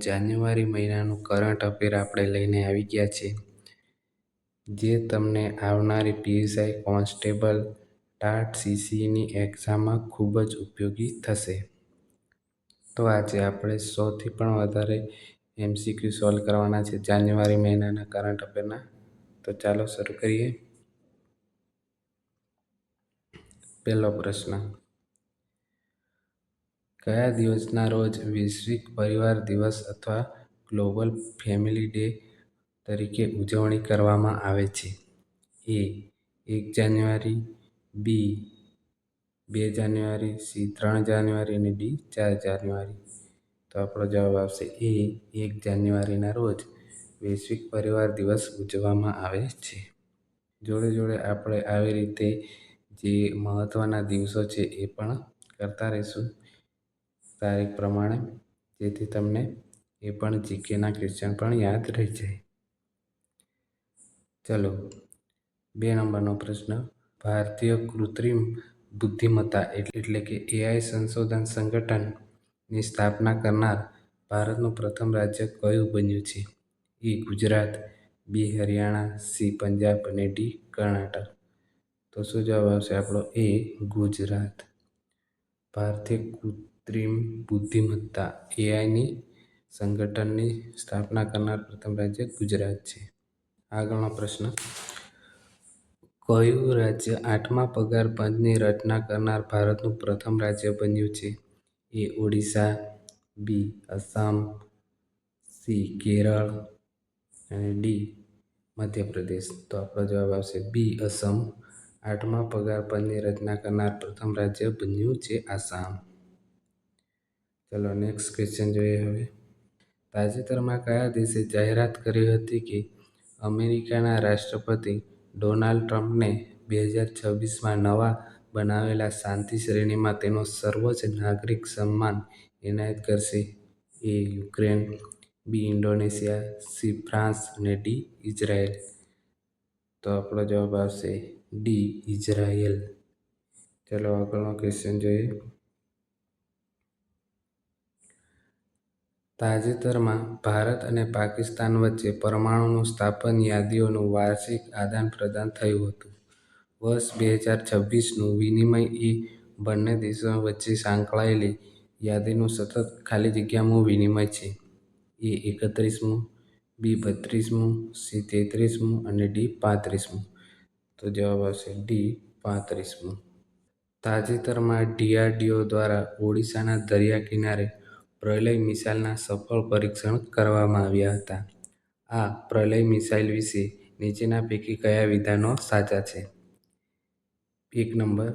જાન્યુઆરી મહિનાનું current affair આપણે લઈને આવી ગયા છે, જે તમને આવનારી પીએસઆઈ કોન્સ્ટેબલ ટાટ સીસીની એક્ઝામમાં ખૂબ જ ઉપયોગી થશે. તો આજે આપણે 100થી પણ વધારે એમસીક્યુ સોલ્વ કરવાના છે જાન્યુઆરી મહિનાના કરંટ અફેરના. તો ચાલો શરૂ કરીએ. પહેલો પ્રશ્ન, કયા દિવસના રોજ વૈશ્વિક પરિવાર દિવસ અથવા ગ્લોબલ ફેમિલી ડે તરીકે ઉજવણી કરવામાં આવે છે? એ 1 જાન્યુઆરી, બી 2 જાન્યુઆરી, સી 3 જાન્યુઆરી અને ડી 4 જાન્યુઆરી. તો આપણો જવાબ આવશે એ 1 જાન્યુઆરીના રોજ વૈશ્વિક પરિવાર દિવસ ઉજવવામાં આવે છે. જોડે જોડે આપણે આવી રીતે જે મહત્ત્વના દિવસો છે એ પણ કરતા રહીશું તારીખ પ્રમાણે, જેથી તમને એ પણ જીકેના ક્વેશ્ચન પણ યાદ રહી જાય. ચલો 2 નંબરનો પ્રશ્ન, ભારતીય કૃત્રિમ બુદ્ધિમત્તા એટલે કે એઆઈ સંશોધન સંગઠનની સ્થાપના કરનાર ભારતનું પ્રથમ રાજ્ય કયું બન્યું છે? એ ગુજરાત, બી હરિયાણા, સી પંજાબ અને ડી કર્ણાટક. તો શું જવાબ આવશે આપણો? એ ગુજરાત. ભારતીય કૃત્રિમ બુદ્ધિમત્તા એઆઈની સંગઠનની સ્થાપના કરનાર પ્રથમ રાજ્ય ગુજરાત છે. આગળનો પ્રશ્ન, કયું રાજ્ય 8મા પગાર પંચની રચના કરનાર ભારતનું પ્રથમ રાજ્ય બન્યું છે? એ ઓડિશા, બી આસામ, સી કેરળ અને ડી મધ્યપ્રદેશ. તો આપણો જવાબ આવશે બી આસામ. 8મા પગાર પંચની રચના કરનાર પ્રથમ રાજ્ય બન્યું છે આસામ. ચલો નેક્સ્ટ ક્વેશ્ચન જોઈએ હવે. તાજેતરમાં કયા દેશે જાહેરાત કરી હતી કે અમેરિકાના રાષ્ટ્રપતિ ડોનાલ્ડ ટ્રમ્પને 2026માં નવા બનાવેલા શાંતિ શ્રેણીમાં તેનો સર્વોચ્ચ નાગરિક સન્માન એનાયત કરશે? એ યુક્રેન, બી ઇન્ડોનેશિયા, સી ફ્રાન્સ અને ડી ઇઝરાયલ. તો આપણો જવાબ આવશે ડી ઇઝરાયલ. ચલો આગળનો ક્વેશ્ચન જોઈએ. તાજેતરમાં ભારત અને પાકિસ્તાન વચ્ચે પરમાણુ સ્થાપન યાદીઓનું વાર્ષિક આદાન પ્રદાન થયું હતું. વર્ષ 2026નું વિનિમય એ બંને દેશો વચ્ચે સંકળાયેલી યાદીનું સતત ખાલી જગ્યામાં વિનિમય છે. એ 31મું, બી 32મું, સી 33મું અને ડી 35મું. તો જવાબ આવશે ડી 35મું. તાજેતરમાં ડીઆરડીઓ દ્વારા ઓડિશાના દરિયા કિનારે પ્રલય મિસાઇલના સફળ પરીક્ષણ કરવામાં આવ્યા હતા. આ પ્રલય મિસાઇલ વિશે નીચેના પૈકી કયા વિધાનો સાચા છે? 1 નંબર,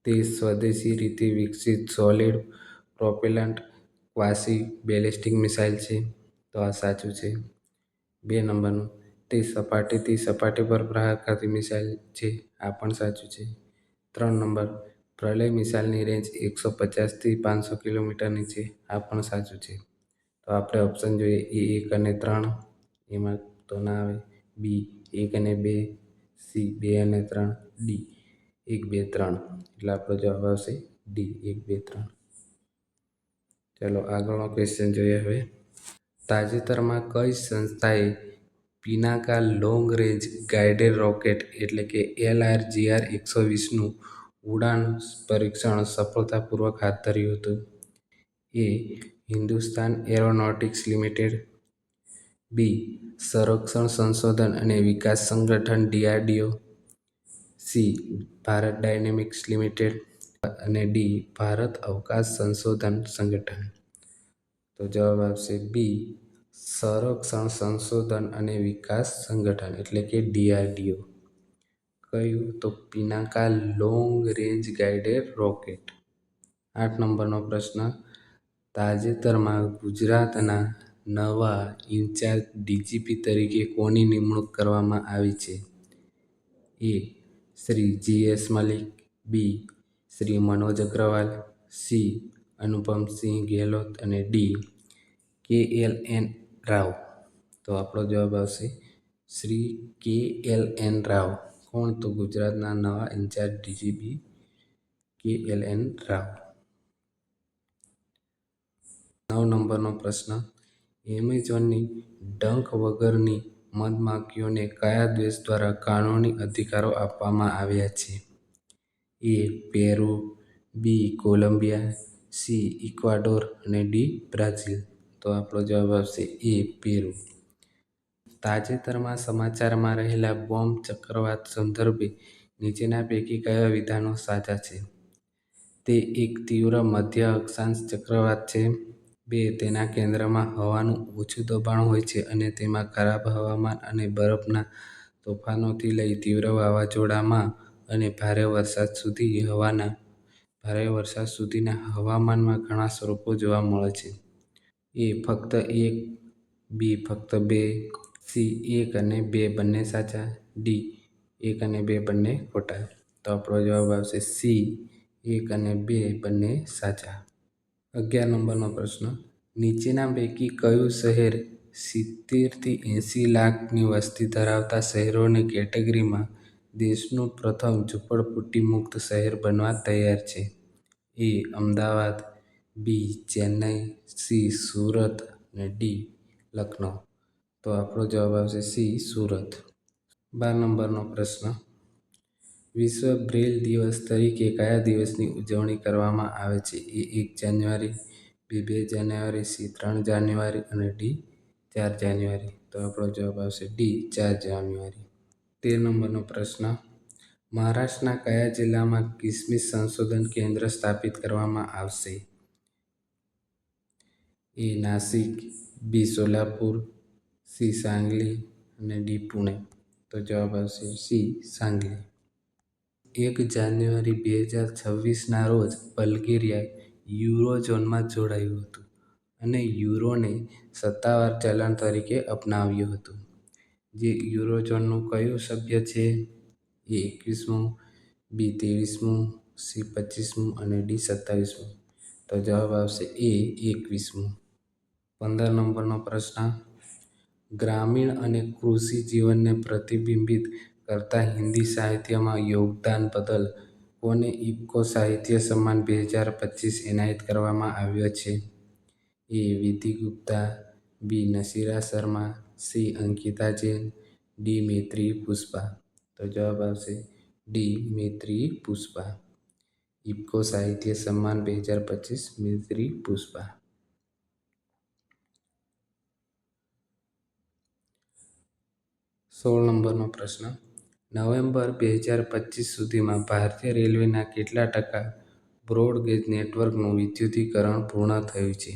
તે સ્વદેશી રીતે વિકસિત સોલિડ પ્રોપેલન્ટ ક્વાસી બેલિસ્ટિક મિસાઇલ છે. તો આ સાચું છે. 2 નંબરનું, તે સપાટીથી સપાટી પર પ્રહાર કરતી મિસાઇલ છે. આ પણ સાચું છે. 3 નંબર, પ્રલય મિસાઇલની રેન્જ 150થી 500 કિલોમીટરની છે. આ પણ સાચું છે. તો આપણે ઓપ્શન જોઈએ એ 1 અને 3, એમાં તો ના આવે. બી 1 અને 2, સી 2 અને 3, ડી 1, 2, 3. એટલે આપણો જવાબ આવશે ડી 1, 2, 3. ચલો આગળનો ક્વેશ્ચન જોઈએ હવે. તાજેતરમાં કઈ સંસ્થાએ Pinaka long range guided rocket એટલે કે LRGR-120નું ઉડાન પરીક્ષણ સફળતાપૂર્વક હાથ ધર્યું હતું? એ હિન્દુસ્તાન એરોનોટિક્સ લિમિટેડ, બી સંરક્ષણ સંશોધન અને વિકાસ સંગઠન DRDO, C Bharat dynamics limited અને ડી ભારત અવકાશ સંશોધન સંગઠન. તો જવાબ આવશે બી સંરક્ષણ સંશોધન અને વિકાસ સંગઠન એટલે કે DRDO. કયું? તો Pinaka long range guided rocket. 8 નંબરનો પ્રશ્ન, તાજેતરમાં ગુજરાતના નવા ઇન્ચાર્જ ડીજીપી તરીકે કોની નિમણૂક કરવામાં આવી છે? એ શ્રી GS મલિક, બી શ્રી મનોજ અગ્રવાલ, સી અનુપમસિંહ ગેહલોત અને ડી KLN રાવ. તો આપણો જવાબ આવશે શ્રી KLN રાવ. કોણ? તો ગુજરાતના નવા ઇન્ચાર્જ ડીજીપી KLN રાવ. 9 નંબરનો પ્રશ્ન, એમેઝોનની ડંખ વગરની મધમાખીઓને કયા દેશ દ્વારા કાનૂની અધિકારો આપવામાં આવ્યા છે? A. Peru, B. Colombia, C. Ecuador અને ડી. બ્રાઝિલ. તો આપણો જવાબ આવશે એ. પેરુ. તાજેતરમાં સમાચારમાં રહેલા બોમ્બ ચક્રવાત સંદર્ભે નીચેના પૈકી કયા વિધાનો સાચા છે? તે એક તીવ્ર મધ્ય અક્ષાંશ ચક્રવાત છે. 2. તેના કેન્દ્રમાં હવાનું ઓછું દબાણ હોય છે અને તેમાં ખરાબ હવામાન અને બરફના તોફાનોથી લઈ તીવ્ર વાવાઝોડામાં અને ભારે વરસાદ સુધીના હવામાનમાં ઘણા સ્વરૂપો જોવા મળે છે. એ. ફક્ત 1, બી. ફક્ત 2, સી. 1 અને 2 બંને સાચા, ડી. 1 અને 2 બંને ખોટા. તો આપણો જવાબ આવશે સી. 1 અને 2 બંને સાચા. 11 નંબરનો પ્રશ્ન. નીચેના પૈકી કયું શહેર 70 થી 80 લાખની વસ્તી ધરાવતા શહેરોની કેટેગરીમાં દેશનું પ્રથમ ઝૂંપડપટ્ટી મુક્ત શહેર બનવા તૈયાર છે? એ. અમદાવાદ, બી. ચેન્નઈ, સી. સુરત અને ડી. લખનઉ. તો આપણો જવાબ આવશે સી. સુરત. 12 નંબરનો પ્રશ્ન. વિશ્વ બ્રેલ દિવસ તરીકે કયા દિવસની ઉજવણી કરવામાં આવે છે? એ. 1 જાન્યુઆરી, બી. 2 જાન્યુઆરી, સી. 3 જાન્યુઆરી અને ડી. 4 જાન્યુઆરી. તો આપણો જવાબ આવશે ડી. 4 જાન્યુઆરી. 13 નંબરનો પ્રશ્ન. મહારાષ્ટ્રના કયા જિલ્લામાં કિસમિસ સંશોધન કેન્દ્ર સ્થાપિત કરવામાં આવશે? એ. નાસિક, બી. સોલાપુર, સી. સાંગલી અને ડી. પુણે. તો જવાબ આવશે સી. સાંગલી. 1 જાન્યુઆરી 2026ના રોજ બલ્ગેરિયા યુરોઝોનમાં જોડાયું હતું અને યુરોને સત્તાવાર ચલણ તરીકે અપનાવ્યું હતું. જે યુરોઝોનનું કયું સભ્ય છે? એ. 21મું, બી. 23મું, સી. 25મું અને ડી. 27મું. તો જવાબ આવશે એ. 21મું. 15 નંબરનો પ્રશ્ન. ગ્રામીણ અને કૃષિ જીવનને પ્રતિબિંબિત કરતા હિન્દી સાહિત્યમાં યોગદાન બદલ કોને ઇફકો સાહિત્ય સન્માન 2025 એનાયત કરવામાં આવ્યો છે? એ. વિધિ ગુપ્તા, બી. નસીરા શર્મા, સી. અંકિતા જૈન, ડી. મૈત્રી પુષ્પા. તો જવાબ આવશે ડી. મૈત્રી પુષ્પા. ઇફકો સાહિત્ય સન્માન 2025 મૈત્રી પુષ્પા. 16 નંબરનો પ્રશ્ન. નવેમ્બર 2025 સુધીમાં ભારતીય રેલવેના કેટલા ટકા બ્રોડગેજ નેટવર્કનું વિદ્યુતીકરણ પૂર્ણ થયું છે?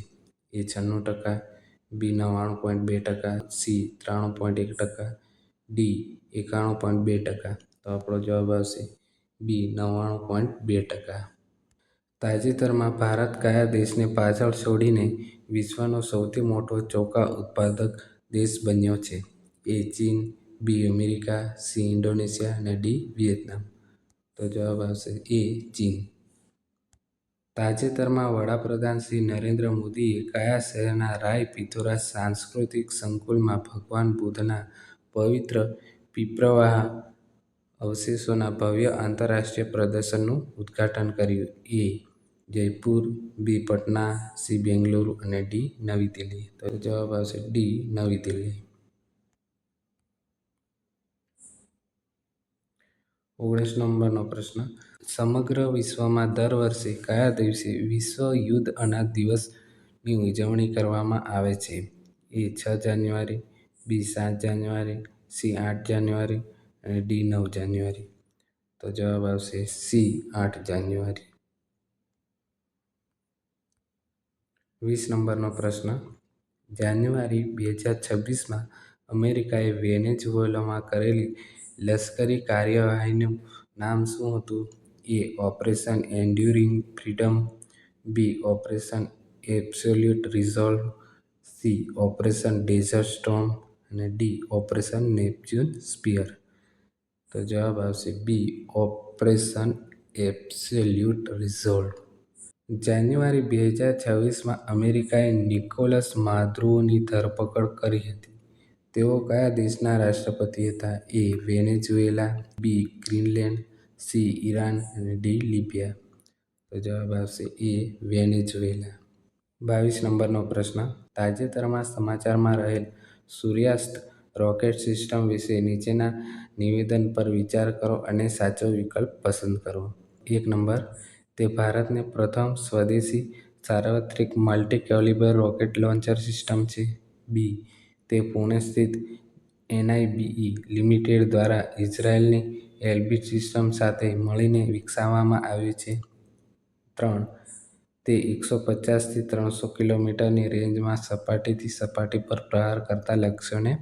એ. 96%, બી. 99.2%, સી. 93.1%, ડી. 91.2%. તો આપણો જવાબ આવશે બી. 99.2%. તાજેતરમાં ભારત કયા દેશને પાછળ છોડીને વિશ્વનો સૌથી મોટો ચોખા ઉત્પાદક દેશ બન્યો છે? એ. ચીન, બી. America, C. ઇન્ડોનેશિયા અને ડી. વિયેતનામ. તો જવાબ આવશે એ. ચીન. તાજેતરમાં વડાપ્રધાન શ્રી નરેન્દ્ર મોદીએ કયા શહેરના રાય પિથોરા સાંસ્કૃતિક સંકુલમાં ભગવાન બુદ્ધના પવિત્ર પીપળાવા અવશેષોના ભવ્ય આંતરરાષ્ટ્રીય પ્રદર્શનનું ઉદ્ઘાટન કર્યું? એ. જયપુર, બી. પટના, સી. બેંગલુરુ અને ડી. નવી દિલ્હી. તો જવાબ આવશે ડી. નવી દિલ્હી. 19 નંબરનો પ્રશ્ન. સમગ્ર વિશ્વમાં દર વર્ષે કયા દિવસે વિશ્વ યુદ્ધ અનાજ દિવસની ઉજવણી કરવામાં આવે છે? એ. 6 જાન્યુઆરી, બી. 7 જાન્યુઆરી, સી. 8 જાન્યુઆરી અને ડી. 9 જાન્યુઆરી. તો જવાબ આવશે સી. 8 જાન્યુઆરી. 20 નંબરનો પ્રશ્ન. જાન્યુઆરી 2026માં અમેરિકાએ વેનેઝુએલામાં કરેલી લશ્કરી કાર્યવાહીનું નામ શું હતું? A. Operation enduring freedom, B. Operation absolute resolve, C. Operation desert storm અને ડી. Operation Neptune spear. તો જવાબ આવશે B. Operation absolute resolve. January 2026માં અમેરિકાએ નિકોલસ માદુરોની ધરપકડ કરી હતી. તેઓ કયા દેશના રાષ્ટ્રપતિ હતા? A. Venezuela, B. Greenland, C. Iran અને ડી. લિબિયા. તો જવાબ આવશે એ. વેનેઝુએલા. 22 નંબરનો પ્રશ્ન. તાજેતરમાં સમાચારમાં રહેલ સૂર્યાસ્ત રોકેટ સિસ્ટમ વિશે નીચેના નિવેદન પર વિચાર કરો અને સાચો વિકલ્પ પસંદ કરો. 1. તે ભારતની પ્રથમ સ્વદેશી સાર્વત્રિક multi calibre rocket launcher system છે. બી. તે પુણે સ્થિત NIBE લિમિટેડ દ્વારા ઇઝરાયેલની એલ્બિટ સિસ્ટમ સાથે મળીને વિકસાવવામાં આવ્યું છે. 3. તે 150 થી 300 કિલોમીટરની રેન્જમાં સપાટીથી સપાટી પર પ્રહાર કરતા લક્ષ્યોને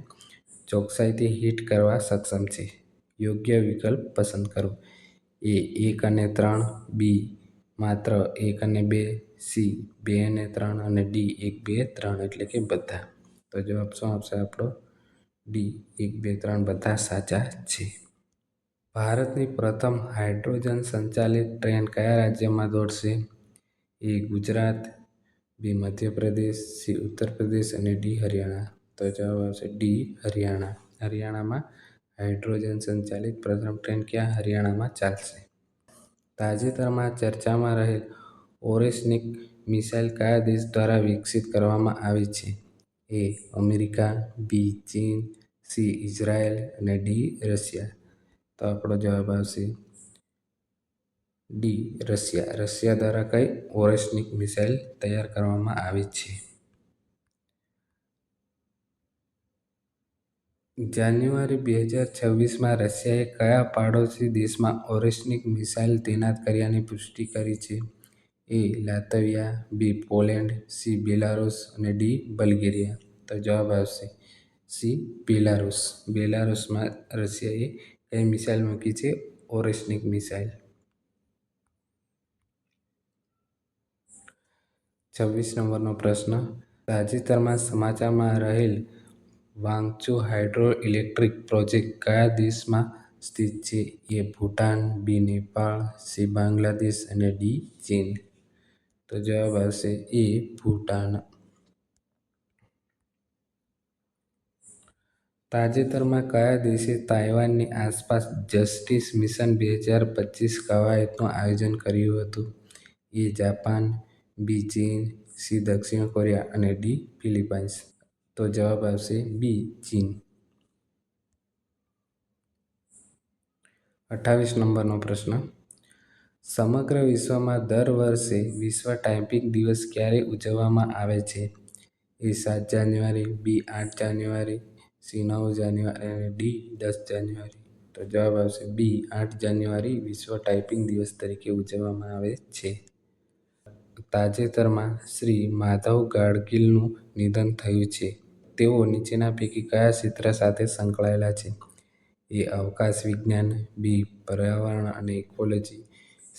ચોકસાઈથી હિટ કરવા સક્ષમ છે. યોગ્ય વિકલ્પ પસંદ કરો. A 1 અને 3, બી માત્ર 1 અને 2, સી 2 અને 3 અને ડી 1, 2, 3 એટલે કે બધા. તો જવાબ શું આવશે આપણો? ડી 1, 2, 3 બધા સાચા છે. ભારતની પ્રથમ હાઇડ્રોજન સંચાલિત ટ્રેન કયા રાજ્યમાં દોડશે? એ ગુજરાત, બી મધ્યપ્રદેશ, સી ઉત્તર પ્રદેશ અને ડી હરિયાણા. તો જવાબ આવશે ડી હરિયાણા. હરિયાણામાં હાઇડ્રોજન સંચાલિત પ્રથમ ટ્રેન ક્યાં? હરિયાણામાં ચાલશે. તાજેતરમાં ચર્ચામાં રહેલ ઓરેસ્નિક મિસાઇલ કયા દેશ દ્વારા વિકસિત કરવામાં આવી છે? એ અમેરિકા, બી ચીન, સી ઇઝરાયલ અને ડી રશિયા. તો આપણો જવાબ આવશે ડી રશિયા. રશિયા દ્વારા કઈ ઓરેસ્નિક મિસાઇલ તૈયાર કરવામાં આવી છે. જાન્યુઆરી 2026માં રશિયાએ કયા પાડોશી દેશમાં ઓરેસ્નિક મિસાઇલ તૈનાત કર્યાની પુષ્ટિ કરી છે? એ લાતવિયા, બી પોલેન્ડ, સી બેલારુસ અને ડી બલ્ગેરિયા. તો જવાબ આવશે સી બેલારુસ. બેલારુસમાં રશિયાએ કઈ મિસાઇલ મૂકી છે? ઓરેસ્નિક મિસાઇલ. 26 નંબરનો પ્રશ્ન. તાજેતરમાં સમાચારમાં રહેલ વાંગચુ હાઇડ્રો ઇલેક્ટ્રિક પ્રોજેક્ટ કયા દેશમાં સ્થિત છે? એ ભૂટાન, બી નેપાળ, સી બાંગ્લાદેશ અને ડી ચીન. તો જવાબ આવશે એ ભૂટાન. તાજેતરમાં કયા દેશે તાઇવાનની આસપાસ જસ્ટિસ મિશન 2025 કવાયતનું આયોજન કર્યું હતું? એ જાપાન, બી ચીન, સી દક્ષિણ કોરિયા અને ડી ફિલિપાઇન્સ. તો જવાબ આવશે બી ચીન. 28 નંબરનો પ્રશ્ન. સમગ્ર વિશ્વમાં દર વર્ષે વિશ્વ ટાઈપિંગ દિવસ ક્યારે ઉજવવામાં આવે છે? એ 7 જાન્યુઆરી, બી 8 જાન્યુઆરી, સી 9 જાન્યુઆરી અને ડી 10 જાન્યુઆરી. તો જવાબ આવશે બી 8 જાન્યુઆરી વિશ્વ ટાઈપિંગ દિવસ તરીકે ઉજવવામાં આવે છે. તાજેતરમાં શ્રી માધવ ગાડગીલનું નિધન થયું છે. તેઓ નીચેના પૈકી કયા ક્ષેત્ર સાથે સંકળાયેલા છે? એ અવકાશ વિજ્ઞાન, બી પર્યાવરણ અને ઇકોલોજી,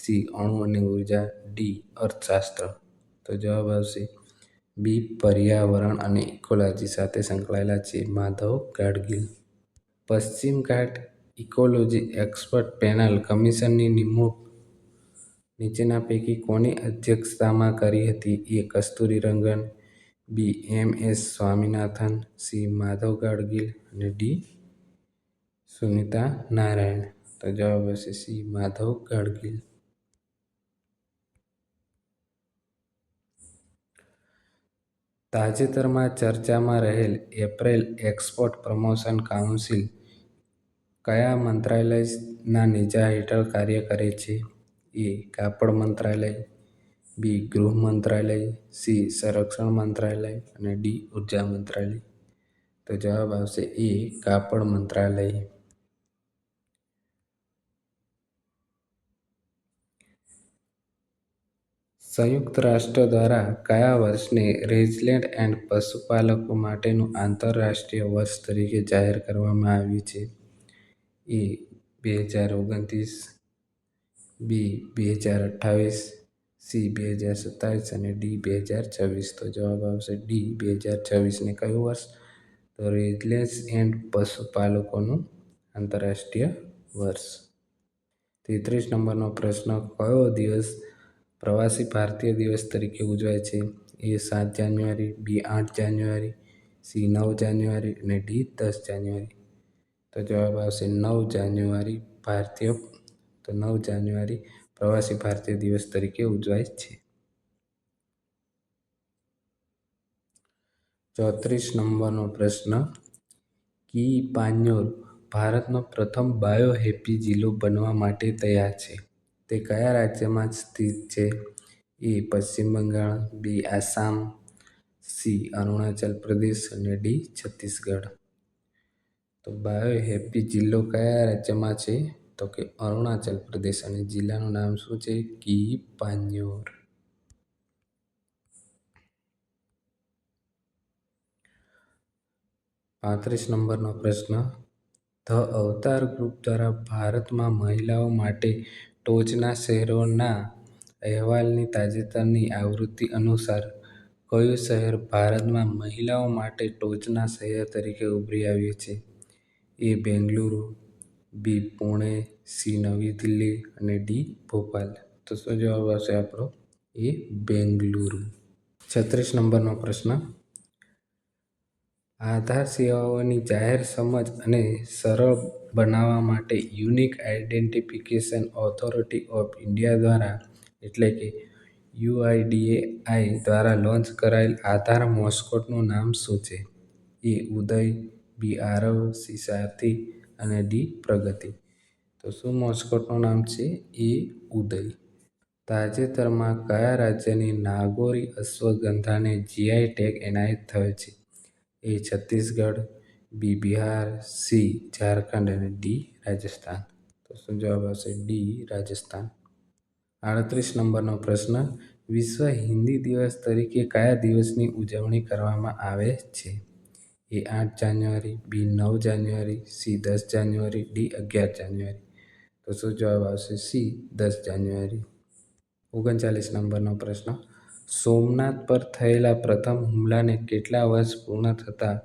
સી અણુ અને ઉર્જા, ડી અર્થશાસ્ત્ર. તો જવાબ આવશે બી પર્યાવરણ અને ઇકોલોજી સાથે સંકળાયેલા છે માધવ ગાડગીલ. પશ્ચિમ ઘાટ ઇકોલોજી એક્સપર્ટ પેનલ કમિશનની નિમણૂક નીચેના પૈકી કોની અધ્યક્ષતામાં કરી હતી? એ કસ્તુરીરંગન, બી MS સ્વામીનાથન, સી માધવ ગાડગીલ અને ડી સુનીતા નારાયણ. તો જવાબ આવશે સી માધવ ગાડગીલ. તાજેતરમાં ચર્ચામાં રહેલ એપરેલ એક્સપોર્ટ પ્રમોશન કાઉન્સિલ કયા મંત્રાલયના નેજા હેઠળ કાર્ય કરે છે? એ કાપડ મંત્રાલય, બી ગૃહ મંત્રાલય, સી સંરક્ષણ મંત્રાલય અને ડી ઉર્જા મંત્રાલય. તો જવાબ આવશે એ કાપડ મંત્રાલય. સંયુક્ત રાષ્ટ્ર દ્વારા કયા વર્ષને રેન્જલેન્ડ એન્ડ પશુપાલકો માટેનું આંતરરાષ્ટ્રીય વર્ષ તરીકે જાહેર કરવામાં આવ્યું છે? એ 2029, બી 2028, સી 2027 અને ડી 2026. તો જવાબ આવશે ડી 2026ને કયું વર્ષ? તો રેન્જલેન્ડ એન્ડ પશુપાલકોનું આંતરરાષ્ટ્રીય વર્ષ. 33 નંબરનો પ્રશ્ન. કયો દિવસ પ્રવાસી ભારતીય દિવસ તરીકે ઉજવાય છે? એ 7 જાન્યુઆરી, બી 8 જાન્યુઆરી, સી 9 જાન્યુઆરી અને ડી 10 જાન્યુઆરી. તો જવાબ આવશે 9 જાન્યુઆરી. 9 જાન્યુઆરી પ્રવાસી ભારતીય દિવસ તરીકે ઉજવાય છે. 34 નંબરનો પ્રશ્ન, કી પાંજોર ભારતનો પ્રથમ બાયોહેપી જિલ્લો બનવા માટે તૈયાર છે. તે કયા રાજ્યમાં સ્થિત છે? એ. પશ્ચિમ બંગાળ, બી. આસામ, સી. અરુણાચલ પ્રદેશ અને ડી. છત્તીસગઢ. તો બાયોહેપી જિલ્લો કયા રાજ્યમાં છે? તો કે અરુણાચલ પ્રદેશ, અને જિલ્લાનું નામ શું છે? કી પાંજોર. 35 નંબરનો પ્રશ્ન, ધ અવતાર ગ્રુપ દ્વારા ભારતમાં મહિલાઓ માટે ટોચના શહેરોના અહેવાલની તાજેતરની આવૃત્તિ અનુસાર કયું શહેર ભારતમાં મહિલાઓ માટે ટોચના શહેર તરીકે ઉભરી આવ્યું છે? એ. બેંગલુરુ, બી. પુણે, સી. નવી દિલ્હી અને ડી. ભોપાલ. તો શું જવાબ આવશે આપણો? એ. બેંગલુરુ. 36 નંબરનો પ્રશ્ન, આધાર સેવાઓની જાહેર સમજ અને સરળ બનાવવા માટે unique identification authority of India દ્વારા એટલે કે યુઆઈડીએઆઈ દ્વારા લોન્ચ કરાયેલ આધાર મોસ્કોટનું નામ શું છે? એ. ઉદય, બી. આરવ, સી. સારથી અને ડી. પ્રગતિ. તો શું મોસ્કોટનું નામ છે? એ. ઉદય. તાજેતરમાં કયા રાજ્યની નાગોરી અશ્વગંધાને જીઆઈ ટેગ એનાયત થયો છે? એ. છત્તીસગઢ, બી. બિહાર, સી. ઝારખંડ અને ડી. રાજસ્થાન. તો શું જવાબ આવશે? ડી. રાજસ્થાન. 38 નંબરનો પ્રશ્ન, વિશ્વ હિન્દી દિવસ તરીકે કયા દિવસની ઉજવણી કરવામાં આવે છે? એ. 8 જાન્યુઆરી, બી. 9 જાન્યુઆરી, સી. 10 જાન્યુઆરી, ડી. 11 જાન્યુઆરી. તો શું જવાબ આવશે? સી. 10 જાન્યુઆરી. 39 નંબરનો પ્રશ્ન, સોમનાથ પર થયેલા પ્રથમ હુમલાને કેટલા વર્ષ પૂર્ણ થતાં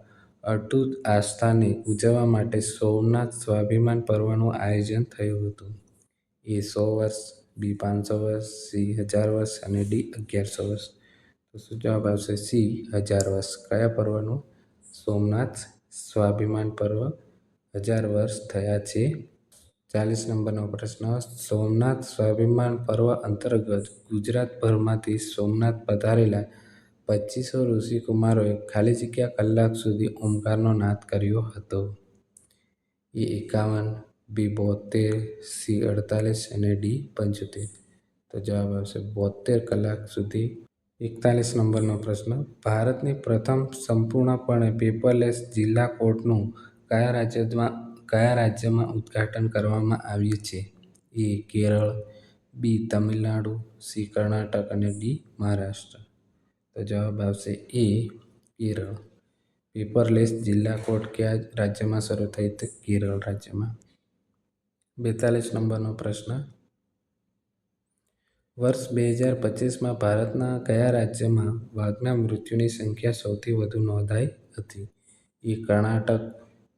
અતૂટ આસ્થાને ઉજવવા માટે સોમનાથ સ્વાભિમાન પર્વનું આયોજન થયું હતું? એ. 100 વર્ષ, બી. 500 વર્ષ, સી. 1000 વર્ષ અને ડી. 1100 વર્ષ. તો શું જવાબ આવશે? સી. 1000 વર્ષ. કયા પર્વનું? સોમનાથ સ્વાભિમાન પર્વ 1000 વર્ષ થયા છે. 40 નંબરનો પ્રશ્ન, સોમનાથ સ્વાભિમાન પર્વ અંતર્ગત ગુજરાતભરમાંથી સોમનાથ પધારેલા 2500 ઋષિકુમારોએ ખાલી જગ્યા કલાક સુધી ઓમકારનો નાદ કર્યો હતો? એ. 51, બી. 72, સી. 48 અને ડી. 75. તો જવાબ આવશે 72 કલાક સુધી. 41 નંબરનો પ્રશ્ન, ભારતની પ્રથમ સંપૂર્ણપણે પેપરલેસ જિલ્લા કોર્ટનું કયા રાજ્યમાં ઉદ્ઘાટન કરવામાં આવ્યું છે? એ. કેરળ, બી. તમિલનાડુ, સી. કર્ણાટક અને ડી. મહારાષ્ટ્ર. તો જવાબ આવશે એ. કેરળ. પેપરલેસ જિલ્લા કોર્ટ કયા રાજ્યમાં શરૂ થઈ? તો કેરળ રાજ્યમાં. 42 નંબરનો પ્રશ્ન, વર્ષ 2025માં ભારતના કયા રાજ્યમાં વાઘના મૃત્યુની સંખ્યા સૌથી વધુ નોંધાઈ હતી? એ. કર્ણાટક,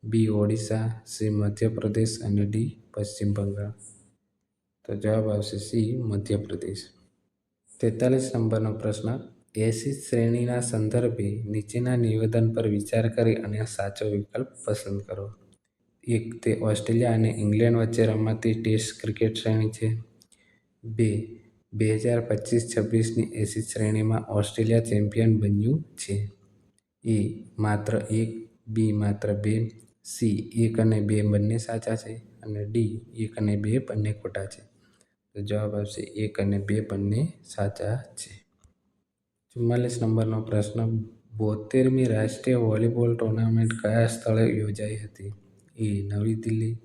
બી. ઓડિશા, સી. મધ્યપ્રદેશ અને ડી. પશ્ચિમ બંગાળ. તો જવાબ આવશે સી. મધ્યપ્રદેશ. 43 નંબરનો પ્રશ્ન, એસી શ્રેણીના સંદર્ભે નીચેના નિવેદન પર વિચાર કરી અને સાચો વિકલ્પ પસંદ કરો. 1. તે ઓસ્ટ્રેલિયા અને ઇંગ્લેન્ડ વચ્ચે રમાતી ટેસ્ટ ક્રિકેટ શ્રેણી છે. 2. 2025-26ની એસી શ્રેણીમાં ઓસ્ટ્રેલિયા ચેમ્પિયન બન્યું છે. એ. માત્ર 1, બી. માત્ર 2, સી. 1 અને 2 બંને સાચા છે અને ડી. 1 અને 2 બંને ખોટા છે. તો જવાબ આવશે 1 અને 2 બંને સાચા છે. 44 નંબરનો પ્રશ્ન, 72મી રાષ્ટ્રીય વોલીબોલ ટુર્નામેન્ટ કયા સ્થળે યોજાઈ હતી? એ. નવી દિલ્હી,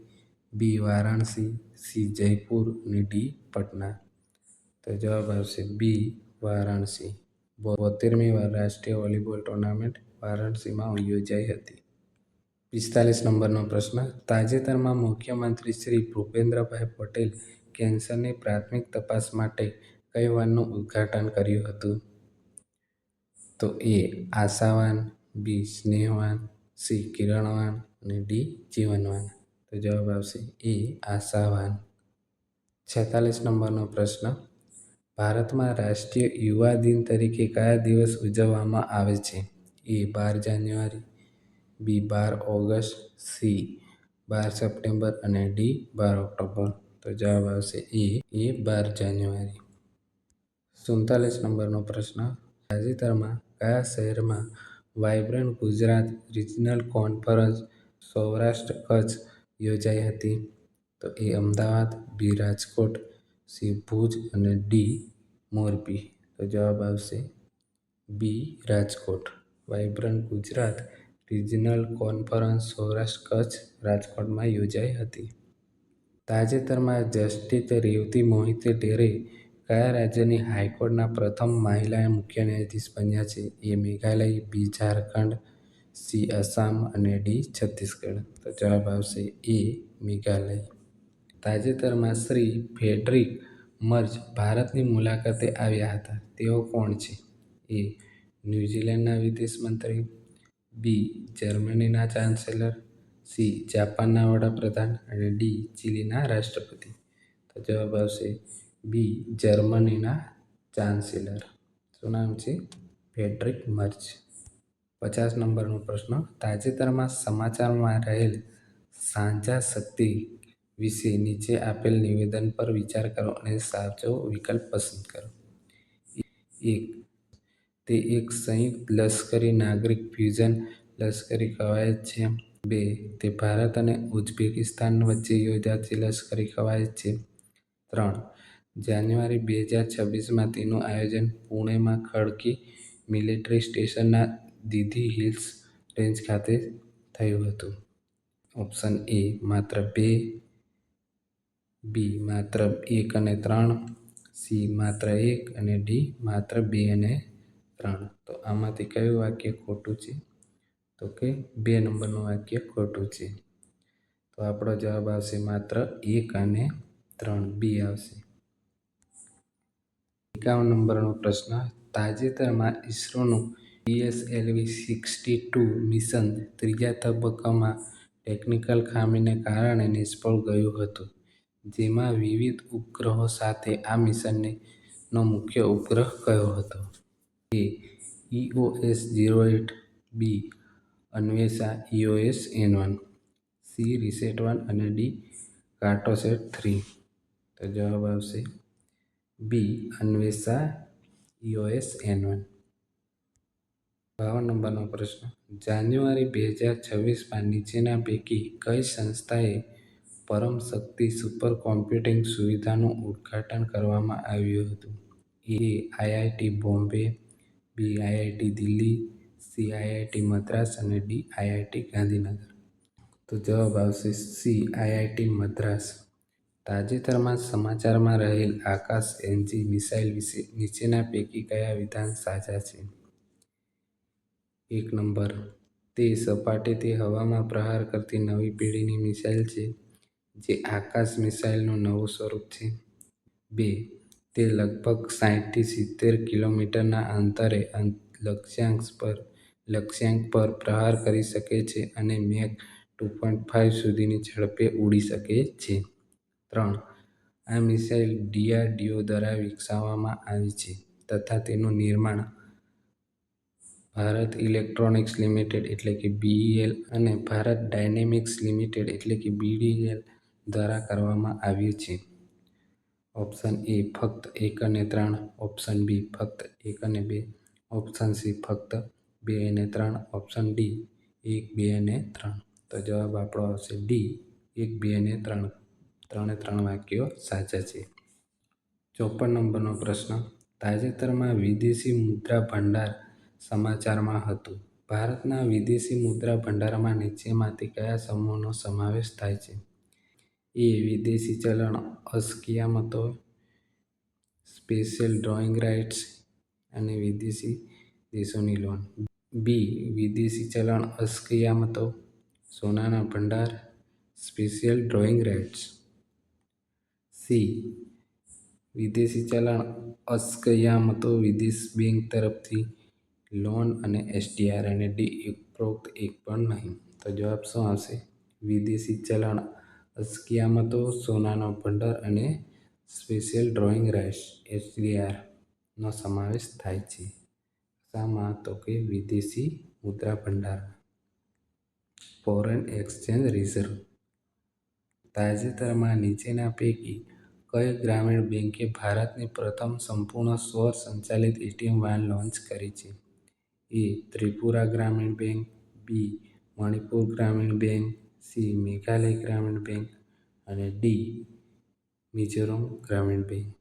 બી. વારાણસી, સી. જયપુર અને ડી. પટના. તો જવાબ આવશે બી. વારાણસી. 72મી રાષ્ટ્રીય વોલીબોલ ટુર્નામેન્ટ વારાણસીમાં યોજાઈ હતી. 45 નંબરનો પ્રશ્ન, તાજેતરમાં મુખ્યમંત્રી શ્રી ભૂપેન્દ્રભાઈ પટેલ કેન્સરની પ્રાથમિક તપાસ માટે કઈ વાનનું ઉદ્ઘાટન કર્યું હતું? તો એ. આશાવાન, બી. સ્નેહવાન, સી. કિરણવાન અને ડી. જીવનવાન. તો જવાબ આવશે એ. આશાવાન. 46 નંબરનો પ્રશ્ન, ભારતમાં રાષ્ટ્રીય યુવા દિન તરીકે કયા દિવસ ઉજવવામાં આવે છે? એ. 12 જાન્યુઆરી, બી. 12 ઓગસ્ટ, સી. 12 સપ્ટેમ્બર અને ડી. 12 ઓક્ટોબર. તો જવાબ આવશે એ. 12 જાન્યુઆરી. 47 નંબરનો પ્રશ્ન, તાજેતરમાં કયા શહેરમાં vibrant Gujarat regional conference Saurashtra Kutch યોજાઈ હતી? તો A Ahmedabad, B Rajkot, C Bhuj અને ડી મોરબી. તો જવાબ આવશે B Rajkot. Vibrant Gujarat regional conference Saurashtra Kutch રાજકોટમાં યોજાઈ હતી. તાજેતરમાં જસ્ટિસ રેવતી મોહિતે ઢેરે કયા રાજ્યની હાઈકોર્ટના પ્રથમ મહિલા મુખ્ય ન્યાયાધીશ બન્યા છે? એ મેઘાલય, બી ઝારખંડ, સી આસામ અને ડી છત્તીસગઢ. તો જવાબ આવશે એ મેઘાલય. તાજેતરમાં શ્રી ફ્રેડરિક મર્ચ ભારતની મુલાકાતે આવ્યા હતા. તેઓ કોણ છે? એ ન્યૂઝીલેન્ડના વિદેશ મંત્રી, બી જર્મનીના ચાન્સેલર, સી જાપાનના વડાપ્રધાન અને ડી ચીલીના રાષ્ટ્રપતિ. તો જવાબ આવશે બી જર્મનીના ચાન્સેલર. શું નામ છે? ફ્રેડરિક મર્ચ. 50 નંબરનો પ્રશ્ન. તાજેતરમાં સમાચારમાં રહેલ સાંઝા શક્તિ વિશે નીચે આપેલ નિવેદન પર વિચાર કરો અને સાચો વિકલ્પ પસંદ કરો. 1. તે એક સંયુક્ત લશ્કરી નાગરિક ફ્યુઝન લશ્કરી કવાયત છે. 2. તે ભારત અને ઉઝબેકિસ્તાન વચ્ચે યોજાતી લશ્કરી કવાયત છે. 3. જાન્યુઆરી 2026માં તેનું આયોજન પુણેમાં ખડકી મિલિટરી સ્ટેશનના દીધી હિલ્સ રેન્જ ખાતે થયું હતું. ઓપ્શન એ માત્ર 2, બી માત્ર 1 અને 3, સી માત્ર 1 અને ડી માત્ર 2 અને 3. તો આમાંથી કયું વાક્ય ખોટું છે? તો કે 2 નંબરનું વાક્ય ખોટું છે. તો આપણો જવાબ આવશે માત્ર 1 અને 3, બી આવશે. 51 નંબરનો પ્રશ્ન. તાજેતરમાં ઇસરોનું PSLV-62 મિશન ત્રીજા તબક્કામાં ટેકનિકલ ખામીને કારણે નિષ્ફળ ગયું હતું. જેમાં વિવિધ ઉપગ્રહો સાથે આ મિશનનો મુખ્ય ઉપગ્રહ કયો હતો? એ EOS-08, બી અન્વેષા EOS-N1, સી રિસેટ-1 અને ડી કાર્ટોસેટ-3. તો જવાબ આવશે બી અન્વેષા EOS-N1. 52 નંબરનો પ્રશ્ન. જાન્યુઆરી 2026માં નીચેના પૈકી કઈ સંસ્થાએ પરમ શક્તિ સુપર કોમ્પ્યુટિંગ સુવિધાનું ઉદ્ઘાટન કરવામાં આવ્યું હતું? એ IIT બોમ્બે, બી IIT Delhi, C IIT Madras અને ડી IIT ગાંધીનગર. તો જવાબ આવશે સી IIT મદ્રાસ. તાજેતરમાં સમાચારમાં રહેલ આકાશ એનજી મિસાઇલ વિશે નીચેના પૈકી કયા વિધાન સાચા છે? 1 નંબર. તે સપાટીથી હવામાં પ્રહાર કરતી નવી પેઢીની મિસાઇલ છે, જે આકાશ મિસાઇલનું નવું સ્વરૂપ છે. 2. તે લગભગ 60થી 70 કિલોમીટરના અંતરે લક્ષ્યાંક પર પ્રહાર કરી શકે છે અને મેક 2.5 સુધીની ઝડપે ઉડી શકે છે. 3. આ મિસાઇલ DRDO દ્વારા વિકસાવવામાં આવી છે તથા તેનું નિર્માણ ભારત ઇલેક્ટ્રોનિક્સ લિમિટેડ એટલે કે BEL અને ભારત ડાયનેમિક્સ લિમિટેડ એટલે કે BDL દ્વારા કરવામાં આવ્યું છે. ઓપ્શન એ ફક્ત 1 અને 3, ઓપ્શન બી ફક્ત 1 અને 2, ઓપ્શન સી ફક્ત 2 અને 3, ઓપ્શન ડી 1, 2 અને 3. તો જવાબ આપણો આવશે ડી 1, 2 અને 3. 3 વાક્યો સાચા છે. 54 નંબરનો પ્રશ્ન. તાજેતરમાં વિદેશી મુદ્રા ભંડાર સમાચારમાં હતું. ભારતના વિદેશી મુદ્રા ભંડારમાં નીચેમાંથી કયા સમૂહનો સમાવેશ થાય છે? એ વિદેશી ચલણ અસ્કયામતો, સ્પેશિયલ ડ્રોઈંગ રાઇટ્સ અને વિદેશી દેશોની લોન. બી વિદેશી ચલણ અસ્કયામતો, સોનાના ભંડાર, સ્પેશિયલ ડ્રોઈંગ રાઇટ્સ. સી વિદેશી ચલણ અસ્કયામતો, વિદેશ બેંક તરફથી લોન અને SDR અને ડી ઉપરોક્ત એક પણ નહીં. તો જવાબ શું આવશે? વિદેશી ચલણ અસ્કયામતો, સોનાનો ભંડાર અને સ્પેશિયલ ડ્રોઈંગ રાઇટ્સ SDR નો સમાવેશ થાય છે. શામાં? તો કે વિદેશી મુદ્રા ભંડાર, ફોરેન એક્સચેન્જ રિઝર્વ. તાજેતરમાં નીચેના પૈકી કઈ ગ્રામીણ બેંકે ભારતની પ્રથમ સંપૂર્ણ સ્વ સંચાલિત ATM વાન લોન્ચ કરી છે? એ. ત્રિપુરા ગ્રામીણ બેંક, બી. મણિપુર ગ્રામીણ બેંક, સી. મેઘાલય ગ્રામીણ બેંક અને ડી. મિઝોરમ ગ્રામીણ બેંક.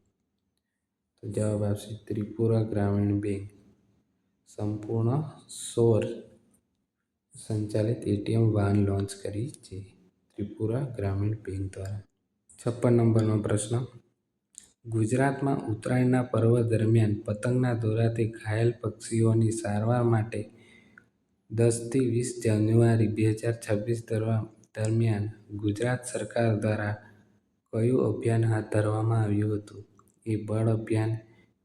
તો જવાબ આવશે ત્રિપુરા ગ્રામીણ બેંક. સંપૂર્ણ સૌર સંચાલિત એટીએમ વાન લોન્ચ કરી છે ત્રિપુરા ગ્રામીણ બેંક દ્વારા. 56 નંબરનો પ્રશ્ન. ગુજરાતમાં ઉત્તરાયણના પર્વ દરમિયાન પતંગના દોરાથી ઘાયલ પક્ષીઓની સારવાર માટે 10 થી 20 જાન્યુઆરી 2026 દરમિયાન ગુજરાત સરકાર દ્વારા કયું અભિયાન હાથ ધરવામાં આવ્યું હતું? એ. બળ અભિયાન,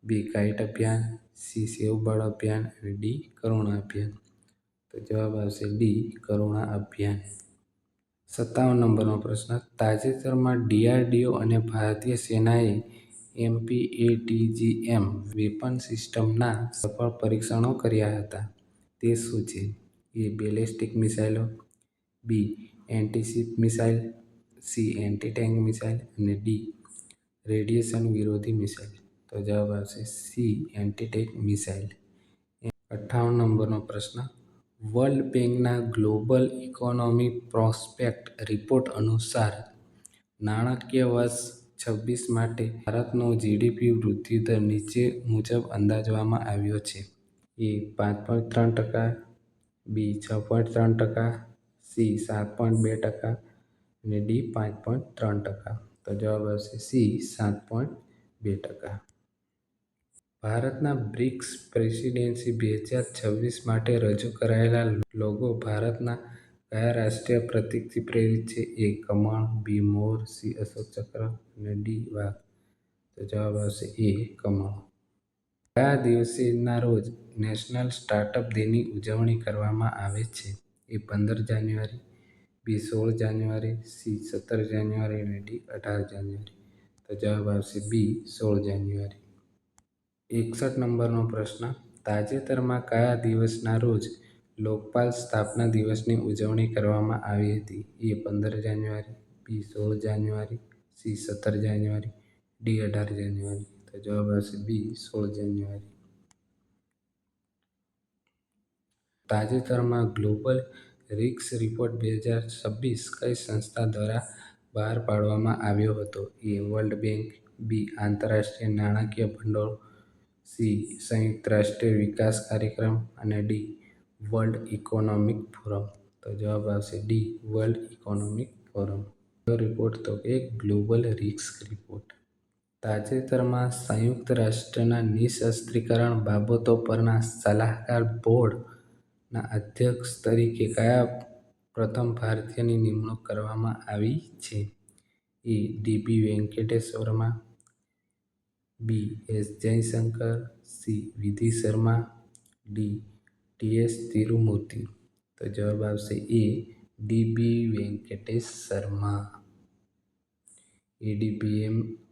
બી. કાઇટ અભિયાન, સી. સેવ બળ અભિયાન અને ડી. કરુણા અભિયાન. તો જવાબ આવશે ડી. કરુણા અભિયાન. 57 નંબરનો પ્રશ્ન. તાજેતરમાં DRDO અને ભારતીય સેનાએ MPATGM વેપન સિસ્ટમના સફળ પરીક્ષણો કર્યા હતા. તે શું છે? એ. બેલિસ્ટિક મિસાઇલો, B. Anti ship missile, C. Anti tank missile અને ડી. રેડિયેશન વિરોધી મિસાઇલ. તો જવાબ આવશે સી. Anti tank missile. 58 નંબરનો પ્રશ્ન. વર્લ્ડ બેંકના ગ્લોબલ ઇકોનોમિક પ્રોસ્પેક્ટ રિપોર્ટ અનુસાર નાણાકીય વર્ષ 26 માટે ભારતનો GDP વૃદ્ધિદર નીચે મુજબ અંદાજવામાં આવ્યો છે. એ. 5.3%, બી. 6.3%, સી. 7.2% અને ડી. 5.3%. તો જવાબ આવશે સી. 7.2%. ભારતના બ્રિક્સ પ્રેસિડેન્સી 2026 માટે રજૂ કરાયેલા લોગો ભારતના કયા રાષ્ટ્રીય પ્રતીકથી પ્રેરિત છે? એ. કમળ, બી. મોર, સી. અશોક ચક્ર અને ડી. વાઘ. તો જવાબ આવશે એ. કમળ. કયા દિવસના રોજ નેશનલ સ્ટાર્ટઅપ ડેની ઉજવણી કરવામાં આવે છે? એ. 15 જાન્યુઆરી, બી. 16 જાન્યુઆરી, સી. 17 જાન્યુઆરી અને ડી. 18 જાન્યુઆરી. તો જવાબ આવશે બી. 16 જાન્યુઆરી. 61 નંબરનો પ્રશ્ન. તાજેતરમાં કયા દિવસના રોજ લોકપાલ સ્થાપના દિવસની ઉજવણી કરવામાં આવી હતી? એ. 15 જાન્યુઆરી, બી. 16 જાન્યુઆરી, સી. 17 જાન્યુઆરી, ડી. 18 જાન્યુઆરી. તો જવાબ આવશે બી. 16 જાન્યુઆરી. તાજેતરમાં ગ્લોબલ રિસ્ક રિપોર્ટ 2026 કઈ સંસ્થા દ્વારા બહાર પાડવામાં આવ્યો હતો? એ. વર્લ્ડ બેંક, બી. આંતરરાષ્ટ્રીય નાણાકીય ભંડોળ, સી. સંયુક્ત રાષ્ટ્ર વિકાસ કાર્યક્રમ અને ડી. World economic forum. તો જવાબ આવશે D. World economic forum. Report તો કે ગ્લોબલ રિસ્ક રિપોર્ટ. તાજેતરમાં સંયુક્ત રાષ્ટ્રના નિઃશસ્ત્રીકરણ બાબતો પરના સલાહકાર બોર્ડના અધ્યક્ષ તરીકે કયા પ્રથમ ભારતીયની નિમણૂક કરવામાં આવી છે? એ. ડી. વેંકટેશ વર્મા, બી. એસ. જયશંકર, સી. વિધિ શર્મા, ડી. ટી.એસ. તિરુમૂર્તિ. તો જવાબ આવશે એ. ડી. વેંકટેશ શર્મા.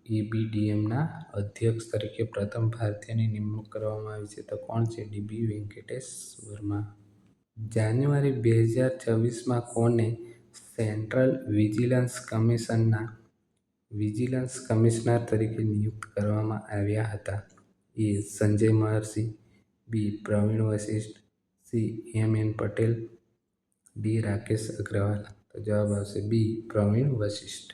એબીડીએમના અધ્યક્ષ તરીકે પ્રથમ ભારતીયની નિમણૂક કરવામાં આવી છે. તો કોણ છે? ડી. વેંકટેશ વર્મા. જાન્યુઆરી 2026માં કોને સેન્ટ્રલ વિજિલન્સ કમિશનના વિજિલન્સ કમિશનર તરીકે નિયુક્ત કરવામાં આવ્યા હતા? એ. સંજય મહર્ષિ, બી. પ્રવીણ વશિષ્ઠ, સી. એમ. પટેલ, ડી. રાકેશ અગ્રવાલ. તો જવાબ આવશે બી. પ્રવીણ વશિષ્ઠ.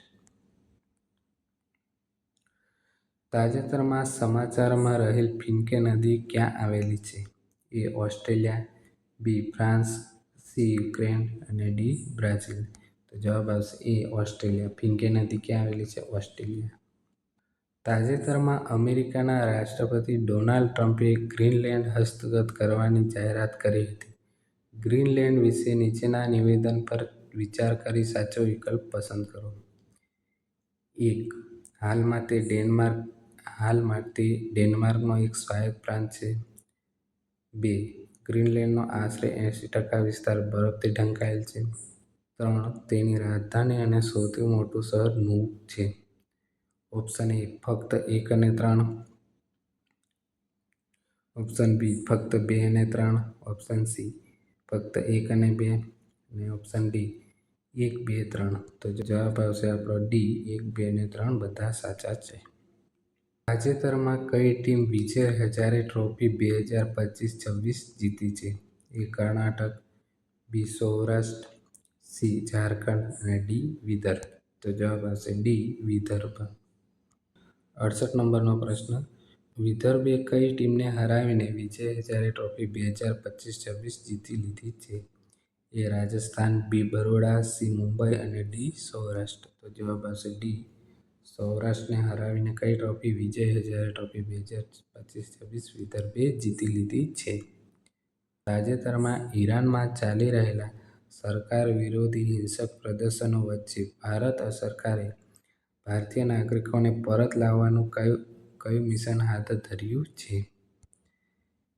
તાજેતરમાં સમાચારમાં રહેલ ફિનકે નદી ક્યાં આવેલી છે? A. Australia, B. France, C. Ukraine અને ડી. બ્રાઝિલ. તો જવાબ આવશે એ. ઓસ્ટ્રેલિયા. ફિનકે નદી ક્યાં આવેલી છે? ઓસ્ટ્રેલિયા. તાજેતરમાં અમેરિકાના રાષ્ટ્રપતિ ડોનાલ્ડ ટ્રમ્પે ગ્રીનલેન્ડ હસ્તગત કરવાની જાહેરાત કરી હતી. ગ્રીનલેન્ડ વિશે નીચેના નિવેદન પર વિચાર કરી સાચો વિકલ્પ પસંદ કરો. 1. હાલમાં તે ડેનમાર્કનો એક સ્વાયત્ત પ્રાંત છે. 2. ગ્રીનલેન્ડનો આશરે 80% વિસ્તાર બરફથી ઢંકાયેલ છે. 3. તેની રાજધાની અને સૌથી મોટું શહેર નુક છે. Option A. ફક્ત 1 અને 3. Option B. ફક્ત 2 અને 3. Option C. ફક્ત 1 અને 2 અને ઓપ્શન ડી. 1, 2, 3. તો જવાબ આવશે આપણો ડી. 1, 2 અને 3 બધા સાચા છે. તાજેતરમાં કઈ ટીમ વિજય હજારે ટ્રોફી 2025-26 જીતી છે? એ કર્ણાટક, બી સૌરાષ્ટ્ર, સી ઝારખંડ અને ડી વિદર્ભ. તો જવાબ આવશે ડી વિદર્ભ. 68 નંબરનો પ્રશ્ન. વિદર્ભે કઈ ટીમને હરાવીને વિજય હજારે ટ્રોફી 2025-26 જીતી લીધી છે? એ રાજસ્થાન, બી બરોડા, સી મુંબઈ અને ડી સૌરાષ્ટ્ર. તો જવાબ આવશે ડી સૌરાષ્ટ્રને હરાવીને કઈ ટ્રોફી વિજય હજારે ટ્રોફી 2025-26 વિદર્ભે જીતી લીધી છે? તાજેતરમાં ઈરાનમાં ચાલી રહેલા સરકાર વિરોધી હિંસક પ્રદર્શનો વચ્ચે ભારત સરકારે ભારતીય નાગરિકોને પરત લાવવાનું કયું મિશન હાથ ધર્યું છે?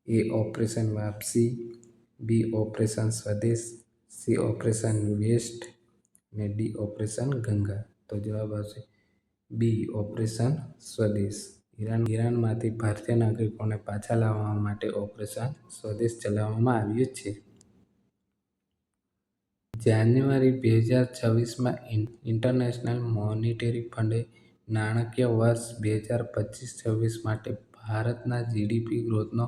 એ ઓપરેશન વાપસી, બી ઓપરેશન સ્વદેશ, સી ઓપરેશન વેસ્ટ અને ડી ઓપરેશન ગંગા. તો જવાબ આવશે બી ઓપરેશન સ્વદેશ. ઈરાનમાંથી ભારતીય નાગરિકોને પાછા લાવવા માટે ઓપરેશન સ્વદેશ ચલાવવામાં આવ્યું છે. જાન્યુઆરી 2026માં ઇન્ટરનેશનલ મોનિટરી ફંડે નાણાકીય વર્ષ 2025-26 માટે ભારતના જીડીપી ગ્રોથનો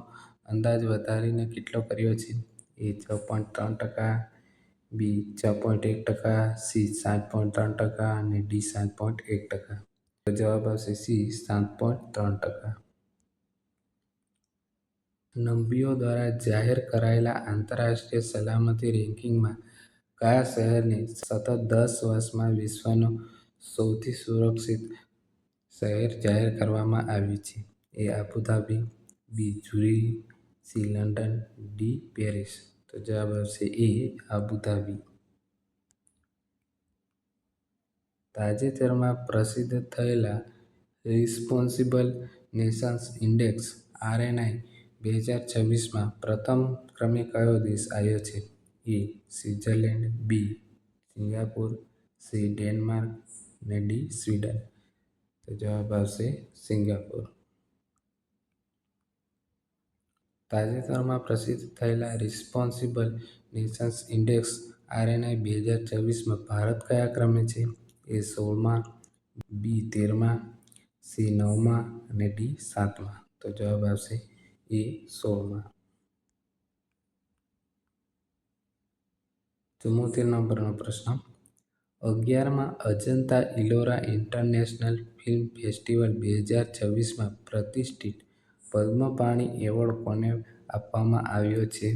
અંદાજ વધારીને કેટલો કર્યો છે? એ 6.3%, બી 6.1%, સી 7.3% અને ડી 7.1%. તો જવાબ આવશે સી 7.3%. નબીઓ દ્વારા જાહેર કરાયેલા આંતરરાષ્ટ્રીય સલામતી રેન્કિંગમાં કયા શહેરને સતત 10 વર્ષમાં વિશ્વનું સૌથી સુરક્ષિત શહેર જાહેર કરવામાં આવ્યું છે? A Abu Dhabi, B Zurich, C London, D Paris. તો જવાબ આવશે એ અબુધાબી. તાજેતરમાં પ્રસિદ્ધ થયેલા રિસ્પોન્સિબલ નેશન્સ ઇન્ડેક્સ RNI 2026માં પ્રથમ ક્રમે કયો દેશ આવ્યો છે? A Switzerland, B Singapore, C Denmark અને ડી સ્વીડન. તો જવાબ આવશે સિંગાપુર. તાજેતરમાં પ્રસિદ્ધ થયેલા રિસ્પોન્સિબલ નેશન્સ ઇન્ડેક્સ RNI 2026માં ભારત કયા ક્રમે છે? એ 16મા, બી 13મા, સી 9મા અને ડી 7મા. તો જવાબ આવશે એ 16મા. 74 નંબરનો પ્રશ્ન. 11મા Ajanta Ellora international film festival 2026માં પ્રતિષ્ઠિત પદ્મપાણિ એવોર્ડ કોને આપવામાં આવ્યો છે?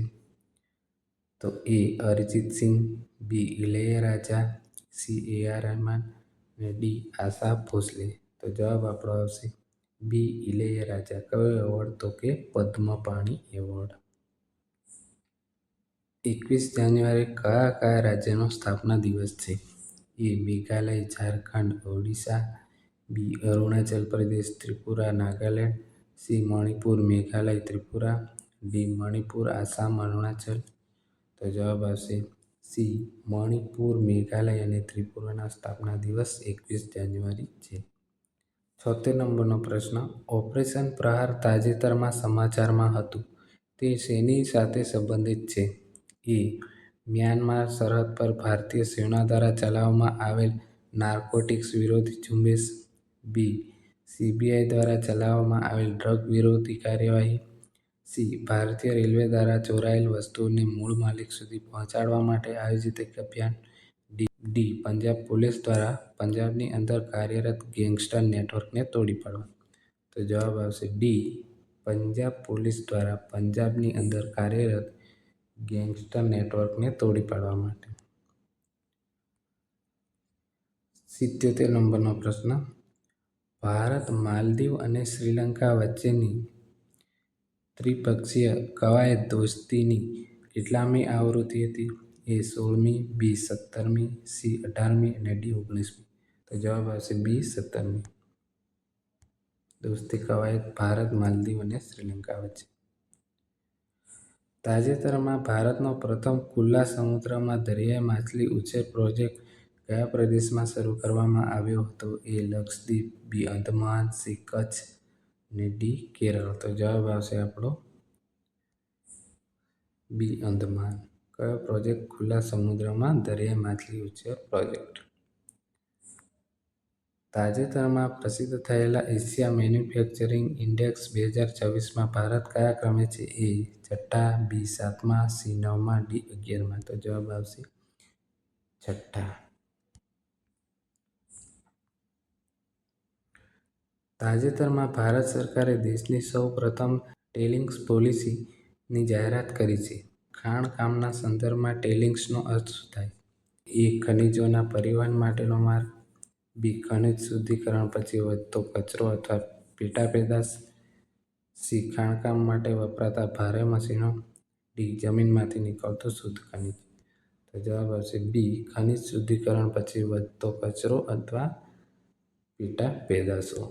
તો A Arijit Singh, B Ilaiyaraaja, C AR Rahman અને ડી આશા ભોસલે. તો જવાબ આપણો આવશે બી ઇલૈયારાજા. કયો એવોર્ડ? તો કે પદ્મપાણિ એવોર્ડ. 21 જાન્યુઆરી કયા રાજ્યનો સ્થાપના દિવસ છે? એ મેઘાલય, ઝારખંડ, ઓડિશા, બી અરુણાચલ પ્રદેશ, ત્રિપુરા, નાગાલેન્ડ, સી મણિપુર, મેઘાલય, ત્રિપુરા, ડી મણિપુર, આસામ, અરુણાચલ. તો જવાબ આવશે સી મણિપુર, મેઘાલય અને ત્રિપુરાના સ્થાપના દિવસ 21 જાન્યુઆરી છે. 76 નંબરનો પ્રશ્ન. ઓપરેશન પ્રહાર તાજેતરમાં સમાચારમાં હતું તે શેની સાથે સંબંધિત છે? એ મ્યાનમાર સરહદ પર ભારતીય સેના દ્વારા ચલાવવામાં આવેલ નાર્કોટિક્સ વિરોધી ઝુંબેશ, બી CBI દ્વારા ચલાવવામાં આવેલ ડ્રગ વિરોધી કાર્યવાહી, સી ભારતીય રેલવે દ્વારા ચોરાયેલ વસ્તુઓને મૂળ માલિક સુધી પહોંચાડવા માટે આયોજિત એક અભિયાન, ડી પંજાબ પોલીસ દ્વારા પંજાબની અંદર કાર્યરત ગેંગસ્ટર નેટવર્કને તોડી પાડવા. તો જવાબ આવશે ડી પંજાબ પોલીસ દ્વારા પંજાબની અંદર કાર્યરત ગેંગસ્ટર નેટવર્કને તોડી પાડવા માટે. 77 નંબરનો પ્રશ્ન. ભારત, માલદીવ અને શ્રીલંકા વચ્ચેની ત્રિપક્ષીય કવાયત દોસ્તીની કેટલામી આવૃત્તિ હતી? એ 16મી, બી 17મી, સી 18મી અને ડી 19મી. તો જવાબ આવશે બી 17મી. દોસ્તી કવાયત ભારત, માલદીવ અને શ્રીલંકા વચ્ચે. તાજેતરમાં ભારતનો પ્રથમ ખુલ્લા સમુદ્રમાં દરિયાઈ માછલી ઉછેર પ્રોજેક્ટ કયા પ્રદેશમાં શરૂ કરવામાં આવ્યો હતો? એ લક્ષદ્વીપ, બી અંદમાન, સી કચ્છ અને ડી કેરળ. તો જવાબ આવશે આપણો બી અંદમાન. કયો પ્રોજેક્ટ? ખુલ્લા સમુદ્રમાં દરિયાઈ માછલી ઉછેર પ્રોજેક્ટ. તાજેતરમાં પ્રસિદ્ધ થયેલા એશિયા મેન્યુફેક્ચરિંગ ઇન્ડેક્સ 2024માં ભારત કયા ક્રમે છે? એ. છઠ્ઠા, બી. સાતમા, સી. નવમા, ડી. 11મા. તો જવાબ આવશે છઠ્ઠા. તાજેતરમાં ભારત સરકારે દેશની સૌ પ્રથમ ટેલિંગ્સ પોલિસીની જાહેરાત કરી છે. ખાણકામના સંદર્ભમાં ટેલિંગ્સનો અર્થ શું થાય? એ. ખનિજોના પરિવહન માટેનો માર્ગ. બી. ખનિજ શુદ્ધિકરણ પછી વધતો કચરો અથવા પેટા પેદાશ. સી. ખાણકામ માટે વપરાતા ભારે મશીનો. ડી. જમીનમાંથી નીકળતું શુદ્ધ ખનિજ. તો જવાબ આવશે બી. ખનિજ શુદ્ધિકરણ પછી વધતો કચરો અથવા પેટા પેદાશો.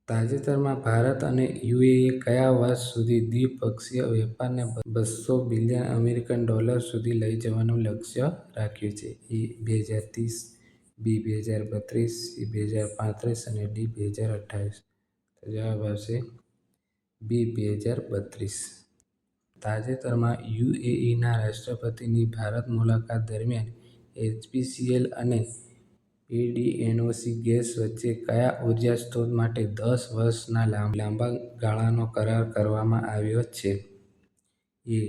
તાજેતરમાં ભારત અને યુએઈએ કયા વર્ષ સુધી દ્વિપક્ષીય વેપારને $200 બિલિયન સુધી લઈ જવાનું લક્ષ્ય રાખ્યું છે? એ. 2030, બી. 2032, સી. 2035 અને ડી. 2028. તો જવાબ આવશે બી. 2032. તાજેતરમાં યુએઈના રાષ્ટ્રપતિની ભારત મુલાકાત દરમિયાન એચપીસીએલ અને એડીએનઓસી ગેસ વચ્ચે કયા ઉર્જા સ્ત્રોત માટે 10 વર્ષના લાંબા ગાળાનો કરાર કરવામાં આવ્યો છે? એ.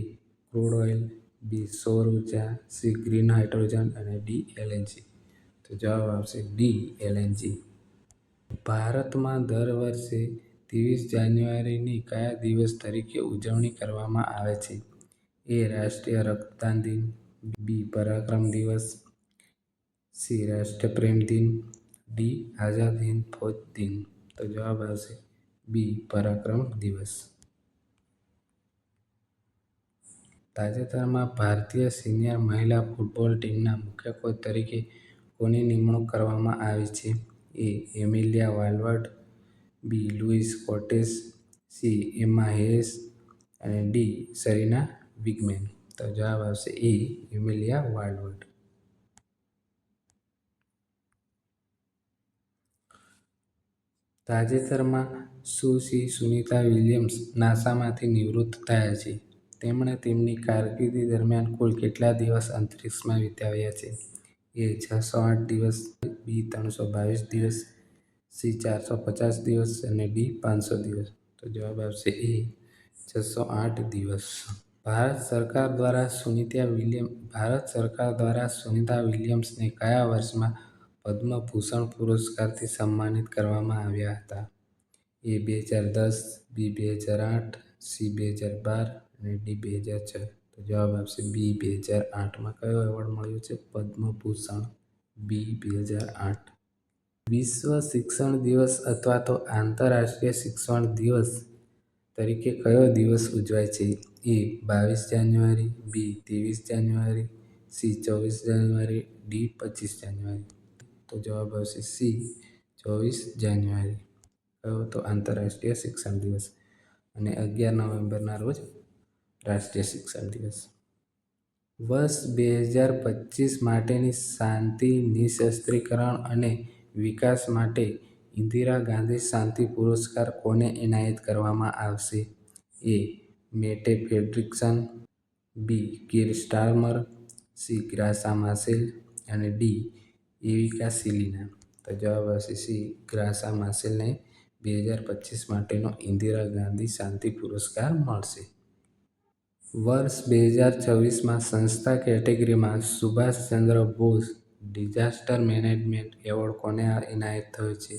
ક્રૂડ ઓઇલ, બી. સૌર ઉર્જા, સી. ગ્રીન હાઇડ્રોજન અને ડી. એલએનજી. તો જવાબ આવશે ડી. એલએનજી. ભારતમાં દર વર્ષે 23 જાન્યુઆરીની કયા દિવસ તરીકે ઉજવણી કરવામાં આવે છે? એ. રાષ્ટ્રીય રક્તદાન દિન. બી. પરાક્રમ દિવસ. સી. રાષ્ટ્રીય પ્રેમ દિન. ડી. આઝાદ હિંદ ફૌજ દિન. તો જવાબ આવશે બી. પરાક્રમ દિવસ. તાજેતરમાં ભારતીય સિનિયર મહિલા ફૂટબોલ ટીમના મુખ્ય કોચ તરીકે કોની નિમણૂક કરવામાં આવી છે? A. Emilia Valverde, B. Luis Cortes, C. Emma Harris અને ડી. Sarina Wiegman. તો જવાબ આવશે એ. એમિલિયા વાલ્વર્ડ. તાજેતરમાં સુશ્રી સુનિતા વિલિયમ્સ નાસામાંથી નિવૃત્ત થયા છે. તેમણે તેમની કારકિર્દી દરમિયાન કુલ કેટલા દિવસ અંતરિક્ષમાં વિતાવ્યા છે? એ. 608 દિવસ, બી. 322 દિવસ, સી. 450 દિવસ અને ડી. 500 દિવસ. તો જવાબ આવશે એ. 608 દિવસ. ભારત સરકાર દ્વારા સુનિતા વિલિયમ્સને કયા વર્ષમાં પદ્મભૂષણ પુરસ્કારથી સન્માનિત કરવામાં આવ્યા હતા? એ. 2010, બી. 2008, સી. 2012 અને ડી. 2006. તો જવાબ આવશે બી. 2008માં કયો એવોર્ડ મળ્યો છે? પદ્મભૂષણ. બી. 2008. વિશ્વ શિક્ષણ દિવસ અથવા તો આંતરરાષ્ટ્રીય શિક્ષણ દિવસ તરીકે કયો દિવસ ઉજવાય છે? એ. 22 જાન્યુઆરી, બી. 23 જાન્યુઆરી, સી. 24 જાન્યુઆરી, ડી. 25 જાન્યુઆરી. તો જવાબ આવશે સી. 24 જાન્યુઆરી. કયો તો આંતરરાષ્ટ્રીય શિક્ષણ દિવસ. અને 11 નવેમ્બરના રોજ રાષ્ટ્રીય શિક્ષણ દિવસ. વર્ષ 2025 માટેની શાંતિ, નિઃશસ્ત્રીકરણ અને વિકાસ માટે ઇન્દિરા ગાંધી શાંતિ પુરસ્કાર કોને એનાયત કરવામાં આવશે? એ. મેટે ફ્રેડરિક્સન, બી. કીર સ્ટારમર, સી. ગ્રાસા માશેલ અને ડી. એવિકા સિલિના. તો જવાબ આવશે સી. ગ્રાસા માશેલને 2025 માટેનો ઇન્દિરા ગાંધી શાંતિ પુરસ્કાર મળશે. વર્ષ 2026માં સંસ્થા કેટેગરીમાં Subhashchandra Bose disaster management award કોને એનાયત થયો છે?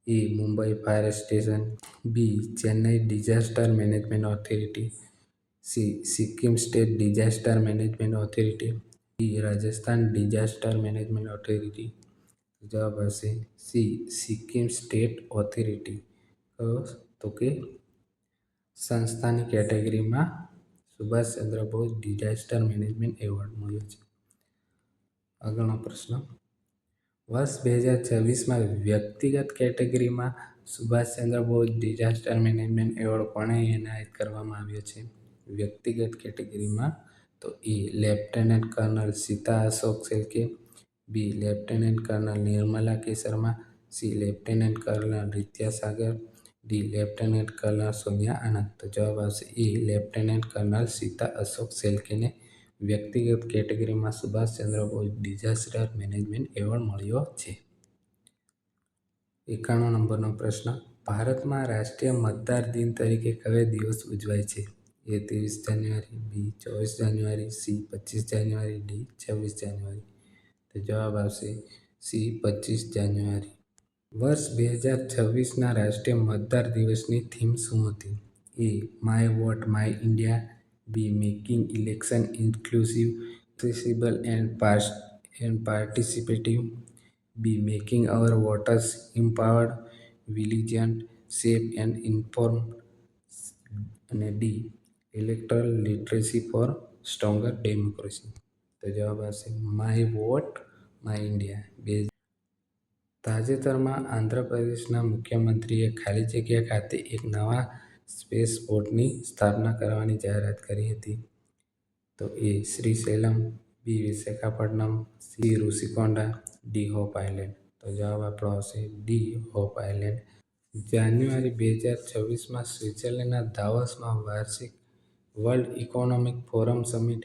A. Mumbai fire station, B. Chennai disaster management authority, C. Sikkim state disaster management authority, D. Rajasthan disaster management authority. જવાબ આવશે સી. Sikkim state authority. તો કે સંસ્થાની કેટેગરીમાં Subhashchandra Bose disaster management award મળ્યો છે. આગળનો પ્રશ્ન. વર્ષ 2026માં વ્યક્તિગત કેટેગરીમાં Subhashchandra Bose disaster management award કોને એનાયત કરવામાં આવ્યો છે? વ્યક્તિગત કેટેગરીમાં તો A. Lieutenant colonel Sita Ashok Shelke, B. Lieutenant colonel Nirmala K Sharma, C. Lieutenant colonel Ritya Sagar, D. Lieutenant colonel Sonia Anand. તો જવાબ આવશે A. Lieutenant colonel Sita Ashok શેલ્કેને વ્યક્તિગત કેટેગરીમાં Subhashchandra Bose disaster management award મળ્યો છે. 91 નંબરનો પ્રશ્ન, ભારતમાં રાષ્ટ્રીય મતદાર દિન તરીકે કયો દિવસ ઉજવાય છે? A 23 January, B 24 January, C 25 January, D 26 જાન્યુઆરી. તો જવાબ આવશે C 25 જાન્યુઆરી. વર્ષ 2026ના રાષ્ટ્રીય મતદાર દિવસની થીમ શું હતી? A my vote my India, B making election inclusive, accessible and participative, B making our voters empowered, vigilant, safe and informed, અને D electoral literacy for stronger democracy. તો જવાબ આવશે માય વોટ માય ઇન્ડિયા. તાજેતરમાં આંધ્રપ્રદેશના મુખ્યમંત્રીએ ખાલી જગ્યા ખાતે એક નવા સ્પેસ પોર્ટની સ્થાપના કરવાની જાહેરાત કરી હતી. તો A Srisailam, B Visakhapatnam, C Rushikonda, D hope island. તો જવાબ આપણો આવશે D હોપ આઇલેન્ડ. જાન્યુઆરી 2026માં સ્વિટ્ઝરલેન્ડના દાવોસમાં વાર્ષિક world economic forum summit.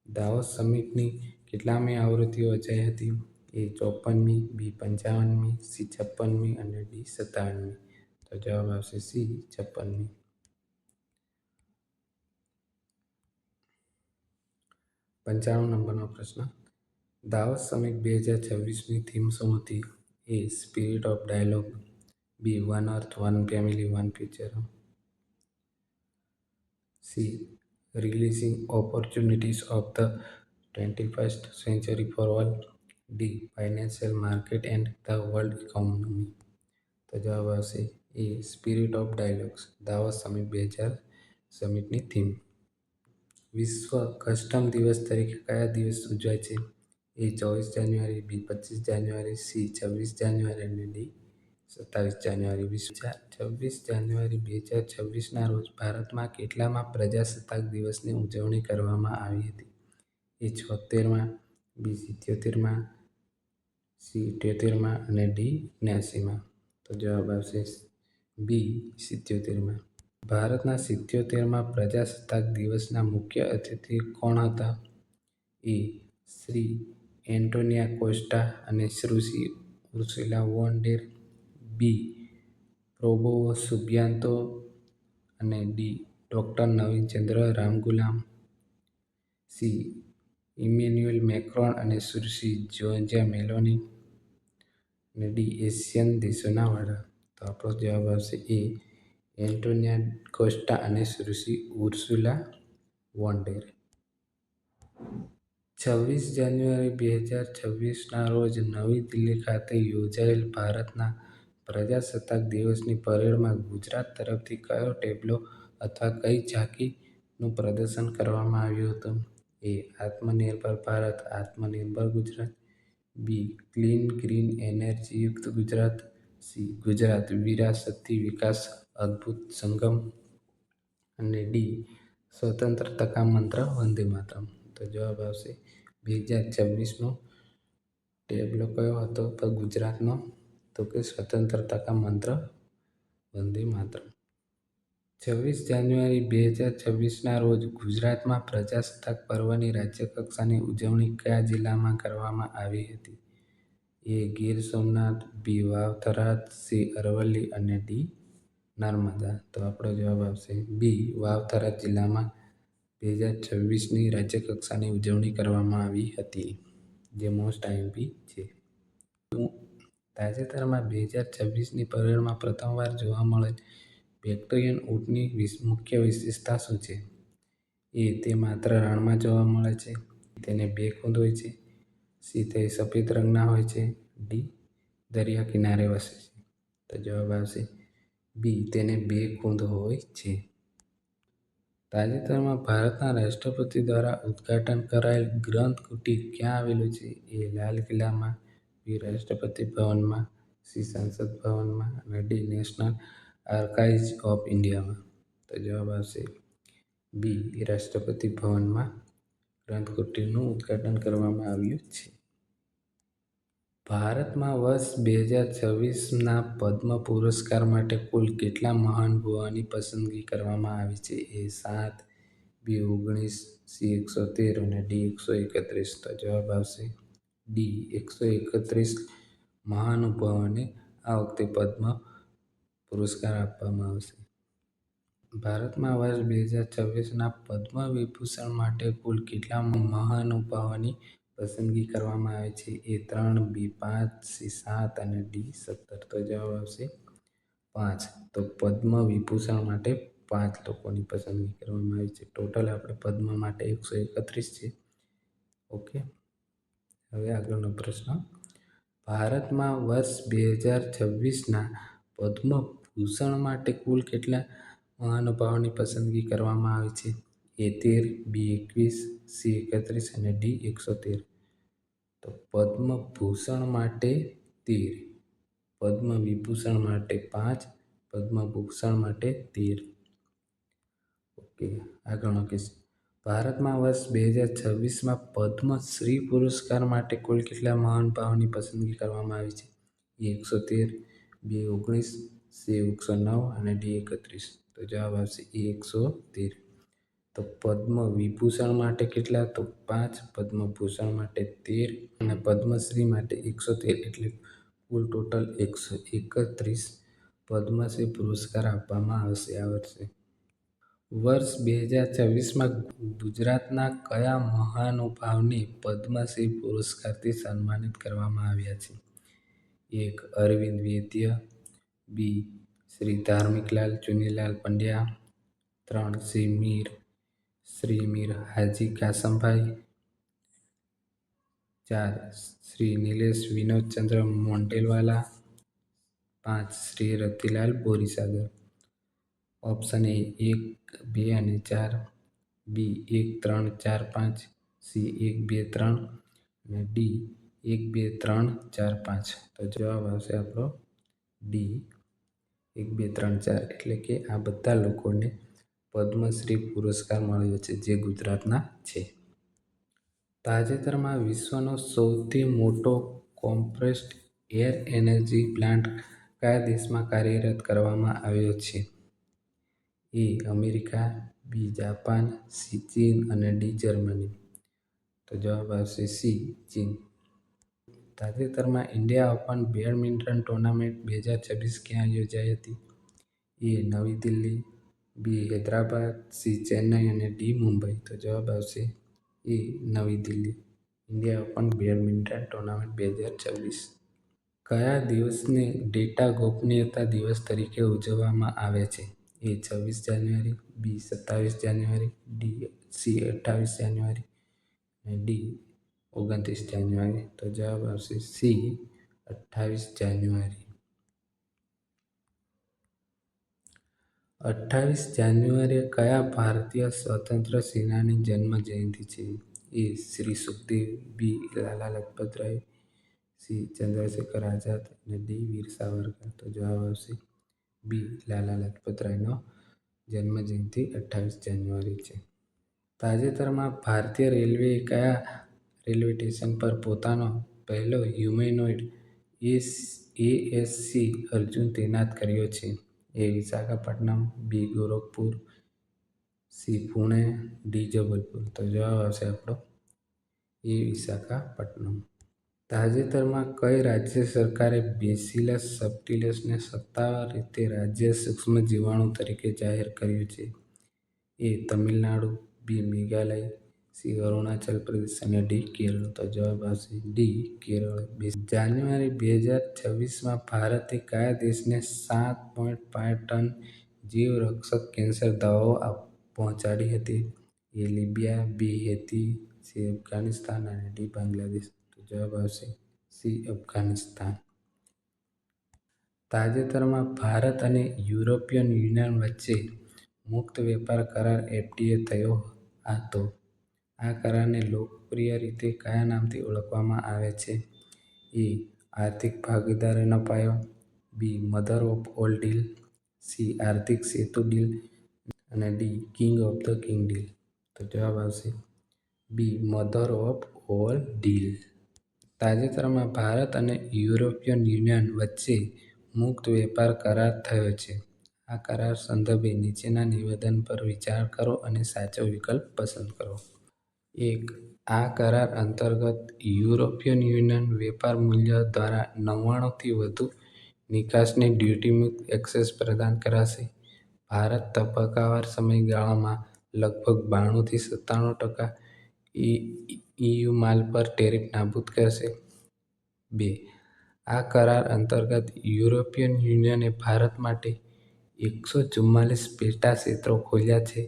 Davos સમિટની કેટલામી આવૃત્તિ યોજાઈ હતી? A 54મી, B 55મી, C 56મી અને D 57મી. તો જવાબ આવશે C 56મી. 95 નંબરનો પ્રશ્ન, દાવોસ સમિટ 2026ની થીમ શું હતી? A spirit of dialogue, B one earth one family one future, C releasing opportunities of the 21st century for all, D financial market and the world economy. તો જવાબ આવશે A spirit of dialogues. Davos summit 2026ની theme. વિશ્વ custom દિવસ તરીકે કયા દિવસ ઉજવાય છે? A 24 January, B 25 January, C 26 જાન્યુઆરી અને D 27 જાન્યુઆરી. 26 જાન્યુઆરી 2026ના રોજ ભારતમાં કેટલામાં પ્રજાસત્તાક દિવસની ઉજવણી કરવામાં આવી હતી? A 76માં, B 77માં, C 78માં અને D 79માં. તો જવાબ આવશે B 77માં. ભારતના 77મા પ્રજાસત્તાક દિવસના મુખ્ય અતિથિ કોણ હતા? A શ્રી એન્ટોનિયા કોસ્ટા અને સુશ્રી ઉર્સુલા વોન ડેર, B પ્રોબોવો સુબિયાન્તો અને D ડૉક્ટર નવીન ચંદ્ર રામગુલામ, C ઇમેન્યુએલ મેક્રોન અને સુશ્રી જોર્જિયા મેલોની અને D એશિયન દેશોના વડા. તો આપણો જવાબ આવશે A એન્ટોનિયા કોસ્ટા અને સુશ્રી ઉર્સુલા વોન ડેર. 26 જાન્યુઆરી 2026ના રોજ નવી દિલ્હી ખાતે યોજાયેલ ભારતના પ્રજાસત્તાક દિવસની પરેડમાં ગુજરાત તરફથી કયો ટેબ્લો અથવા કઈ ઝાંખીનું પ્રદર્શન કરવામાં આવ્યું હતું? A Atmanirbhar Bharat Atmanirbhar Gujarat, B clean green એનર્જીયુક્ત ગુજરાત, C ગુજરાત વિરાસતી વિકાસ અદ્ભુત સંગમ અને D સ્વતંત્રતા કા મંત્ર વંદે માતરમ. તો જવાબ આવશે 2026નો ટેબ્લો કયો હતો તો ગુજરાતનો? તો કે સ્વતંત્રતા કા મંત્ર વંદે માતરમ. 26 જાન્યુઆરી 2026ના રોજ ગુજરાતમાં પ્રજાસત્તાક પર્વની રાજ્યકક્ષાની ઉજવણી કયા જિલ્લામાં કરવામાં આવી હતી? A Gir Somnath, B Vav Tharad, C Aravalli અને D નર્મદા. તો આપણો જવાબ આવશે B વાવ થરાદ જિલ્લામાં 2026ની રાજ્યકક્ષાની ઉજવણી કરવામાં આવી હતી, જે મોસ્ટ આઈએમપી છે. તાજેતરમાં 2026ની પરેડમાં પ્રથમવાર જોવા મળેલ વિક્ટોરિયન ઊંટની મુખ્ય વિશેષતા શું છે? A તે માત્ર રણમાં જોવા મળે છે, તેને બે ખૂંદ હોય છે, C તે સફેદ રંગના હોય છે, D દરિયા કિનારે વસે છે. તો જવાબ આવશે B તેને બે ખૂંદ હોય છે. તાજેતરમાં ભારતના રાષ્ટ્રપતિ દ્વારા ઉદ્ઘાટન કરાયેલ ગ્રંથ કુટીર ક્યાં આવેલું છે? A લાલ કિલ્લામાં, B રાષ્ટ્રપતિ ભવનમાં, C સંસદ ભવનમાં અને D નેશનલ આર્કાઇવ્સ ઓફ ઇન્ડિયામાં. તો જવાબ આવશે B રાષ્ટ્રપતિ ભવનમાં ગ્રંથ કુટીરનું ઉદ્ઘાટન કરવામાં આવ્યું છે. ભારતમાં વર્ષ 2026ના પદ્મ પુરસ્કાર માટે કુલ કેટલા મહાનુભાવોની પસંદગી કરવામાં આવી છે? A 7, B 19, C 113 અને D 131. તો જવાબ આવશે D 131 મહાનુભાવોને આ વખતે પદ્મ પુરસ્કાર આપવામાં આવશે. ભારતમાં વર્ષ 2026ના પદ્મ વિભૂષણ માટે કુલ કેટલા મહાનુભાવોની પસંદગી કરવામાં આવે છે? A 3, B 5, C 7 અને D 17. તો જવાબ આવશે 5. તો પદ્મ વિભૂષણ માટે 5 લોકોની પસંદગી કરવામાં આવી છે. ટોટલ આપણે પદ્મ માટે 131 છે. ઓકે, હવે આગળનો પ્રશ્ન. ભારતમાં વર્ષ 2026ના પદ્મ ભૂષણ માટે કુલ કેટલા મહાનુભાવોની પસંદગી કરવામાં આવી છે? A 13, B 21, C 31 અને D 113. તો પદ્મ ભૂષણ માટે 13, પદ્મ વિભૂષણ માટે 5, પદ્મ ભૂષણ માટે 13. ઓકે, આગળનો કેસ. ભારતમાં વર્ષ 2026માં પદ્મશ્રી પુરસ્કાર માટે કુલ કેટલા મહાનુભાવોની પસંદગી કરવામાં આવી છે? A 113, B 19, C 109 અને D 31. તો જવાબ આવશે A 113. તો પદ્મ વિભૂષણ માટે કેટલા? તો 5, પદ્મ ભૂષણ માટે 13 અને પદ્મશ્રી માટે 113, એટલે કુલ ટોટલ 131 પદ્મશ્રી પુરસ્કાર આપવામાં આવશે આ વર્ષે. વર્ષ 2026માં ગુજરાતના કયા મહાનુભાવને પદ્મશ્રી પુરસ્કારથી સન્માનિત કરવામાં આવ્યા છે? 1. અરવિંદ વૈદ્ય, B. Shri ધાર્મિકલાલ Chunilal Pandya, 3. Shri Mir Haji Kasambhai, 4. Shri Nilesh Vinodchandra Montelwala, 5. Shri Ratilal Borisagar. Option A 1, 2 અને 4, B 1, 3, 4, 5, C 1, 2, 3 અને D 1, 2, 3, 4, 5. તો જવાબ આવશે આપણો D 1, 2, 3, 4. એટલે કે આ બધા લોકોને પદ્મશ્રી પુરસ્કાર મળ્યો છે જે ગુજરાતના છે. તાજેતરમાં વિશ્વનો સૌથી મોટો કોમ્પ્રેસ્ડ એર એનર્જી પ્લાન્ટ કયા દેશમાં કાર્યરત કરવામાં આવ્યો છે? A America, B Japan, C ચીન અને D જર્મની. તો જવાબ આવશે C ચીન. તાજેતરમાં ઇન્ડિયા ઓપન બેડમિન્ટન ટુર્નામેન્ટ 2026 ક્યાં યોજાઈ હતી? A નવી દિલ્હી, B હૈદરાબાદ, C ચેન્નઈ અને D મુંબઈ. તો જવાબ આવશે A નવી Delhi. India open badminton tournament 2026. કયા દિવસને ડેટા ગોપનીયતા દિવસ તરીકે ઉજવવામાં આવે છે? A 26 January, B 27 January, C 28 જાન્યુઆરી અને D 29 જાન્યુઆરી. તો જવાબ આવશે C 28 જાન્યુઆરી. 28 જાન્યુઆરીએ કયા ભારતીય સ્વતંત્ર સેનાની જન્મ જયંતિ છે? A Shri Sukhdev, B Lala Lajpat Rai, C Chandrashekhar Azad અને D વીર સાવરકર. તો જવાબ આવશે B લાલા લજપતરાયનો જન્મ જયંતિ 28 જાન્યુઆરી છે. તાજેતરમાં ભારતીય રેલવેએ કયા રેલવે સ્ટેશન પર પોતાનો પહેલો હ્યુમેનોઇડ ASC અર્જુન તૈનાત કર્યો છે? A Visakhapatnam, B Gorakhpur, C Pune, D Jabalpur. તો જવાબ આવશે આપણો A વિશાખાપટ્ટનમ. તાજેતરમાં કઈ રાજ્ય સરકારે બેસિલસ સબટિલસને સત્તાવાર રીતે રાજ્ય સૂક્ષ્મજીવાણુ તરીકે જાહેર કર્યું છે? A Tamil Nadu, B Meghalaya, C Arunachal Pradesh અને D કેરળ. તો જવાબ આવશે D કેરળ. જાન્યુઆરી 2026માં ભારતે કયા દેશને 7.5 ટન જીવરક્ષક કેન્સર દવાઓ પહોંચાડી હતી? A લિબિયા, B Haiti, C Afghanistan અને D બાંગ્લાદેશ. તો જવાબ આવશે C અફઘાનિસ્તાન. તાજેતરમાં ભારત અને યુરોપિયન યુનિયન વચ્ચે મુક્ત વેપાર કરાર FTA થયો હતો. આ કરારને લોકપ્રિય રીતે કયા નામથી ઓળખવામાં આવે છે? A આર્થિક ભાગીદારીનો પાયો, B mother of all deal, C આર્થિક સેતુ ડીલ અને D king of the king deal. તો જવાબ આવશે B mother of all deal. તાજેતરમાં ભારત અને યુરોપિયન યુનિયન વચ્ચે મુક્ત વેપાર કરાર થયો છે. આ કરાર સંદર્ભે નીચેના નિવેદન પર વિચાર કરો અને સાચો વિકલ્પ પસંદ કરો. 1. આ કરાર અંતર્ગત યુરોપિયન યુનિયન વેપાર મૂલ્ય દ્વારા 99થી વધુ નિકાસને ડ્યુટી મુક્ત એક્સેસ પ્રદાન કરાશે. ભારત તબક્કાવાર સમયગાળામાં લગભગ 92% EU માલ પર ટેરિફ નાબૂદ કરશે. 2. આ કરાર અંતર્ગત યુરોપિયન યુનિયને ભારત માટે 144 પેટા ક્ષેત્રો ખોલ્યા છે,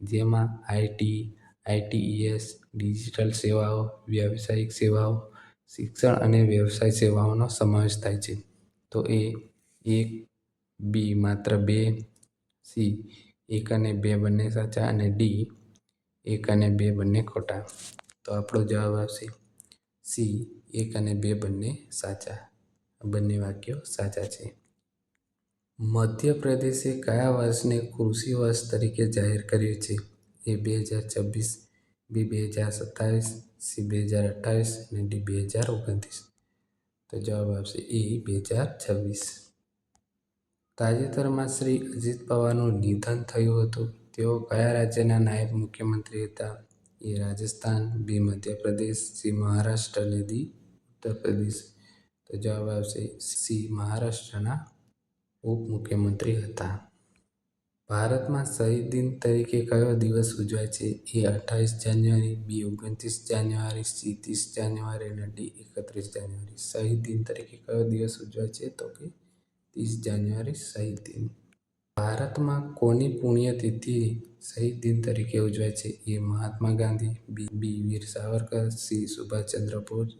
જેમાં આઈટી, ITES, ડિજિટલ સેવાઓ, વ્યવસાયિક સેવાઓ, શિક્ષણ અને વ્યવસાય સેવાઓનો સમાવેશ થાય છે. તો A 1, B માત્ર 2, C 1 અને 2 બંને સાચા અને D 1 અને 2 બંને ખોટા. તો આપણો જવાબ આવશે C 1 અને 2 બંને સાચા. બંને વાક્યો સાચા છે. મધ્યપ્રદેશે કયા વર્ષને કૃષિ વર્ષ તરીકે જાહેર કર્યું છે? A 2026, B 2027, C 2028 અને D 2029. તો જવાબ આવશે A 2026. તાજેતરમાં શ્રી અજીત પવારનું નિધન થયું હતું. તેઓ કયા રાજ્યના નાયબ મુખ્યમંત્રી હતા? A Rajasthan, B Madhya Pradesh, C Maharashtra અને D ઉત્તર પ્રદેશ. તો જવાબ આવશે C મહારાષ્ટ્રના ઉપમુખ્યમંત્રી હતા. ભારતમાં શહીદ દિન તરીકે કયો દિવસ ઉજવાય છે? A 28 January, B 29 January, C 30 જાન્યુઆરી અને D 31 જાન્યુઆરી. શહીદ દિન તરીકે કયો દિવસ ઉજવાય છે? તો કે 30 જાન્યુઆરી શહીદ દિન. ભારતમાં કોની પુણ્યતિથિ શહીદ દિન તરીકે ઉજવાય છે? A Mahatma Gandhi, B Veer Savarkar, C Subhashchandra Bose,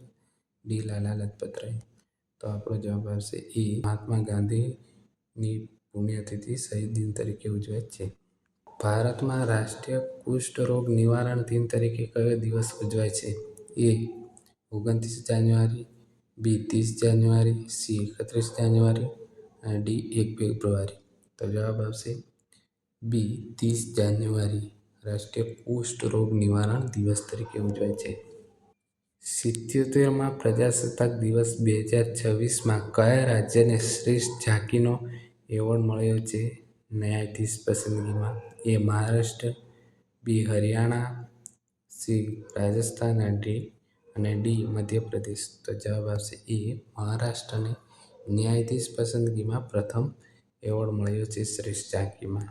D લાલા લજપત રાય. તો આપણો જવાબ આવશે A મહાત્મા ગાંધીની પુણ્યતિથિ શહીદ દિન તરીકે ઉજવાય છે. ભારતમાં રાષ્ટ્રીય કુષ્ઠ રોગ નિવારણ દિન તરીકે કયો દિવસ ઉજવાય છે? A 29 January, B 30 January, C 31 જાન્યુઆરી અને D 1 ફેબ્રુઆરી. તો જવાબ આવશે B 30 જાન્યુઆરી રાષ્ટ્રીય કુષ્ઠ રોગ નિવારણ દિવસ તરીકે ઉજવાય છે. 77માં પ્રજાસત્તાક દિવસ 2026માં કયા રાજ્યને શ્રેષ્ઠ ઝાંકીનો એવોર્ડ મળ્યો છે? ન્યાયાધીશ પસંદગીમાં. A Maharashtra, B Haryana, C Rajasthan અને D મધ્યપ્રદેશ. તો જવાબ આવશે A મહારાષ્ટ્રને ન્યાયાધીશ પસંદગીમાં પ્રથમ એવોર્ડ મળ્યો છે શ્રેષ્ઠ ઝાંકીમાં.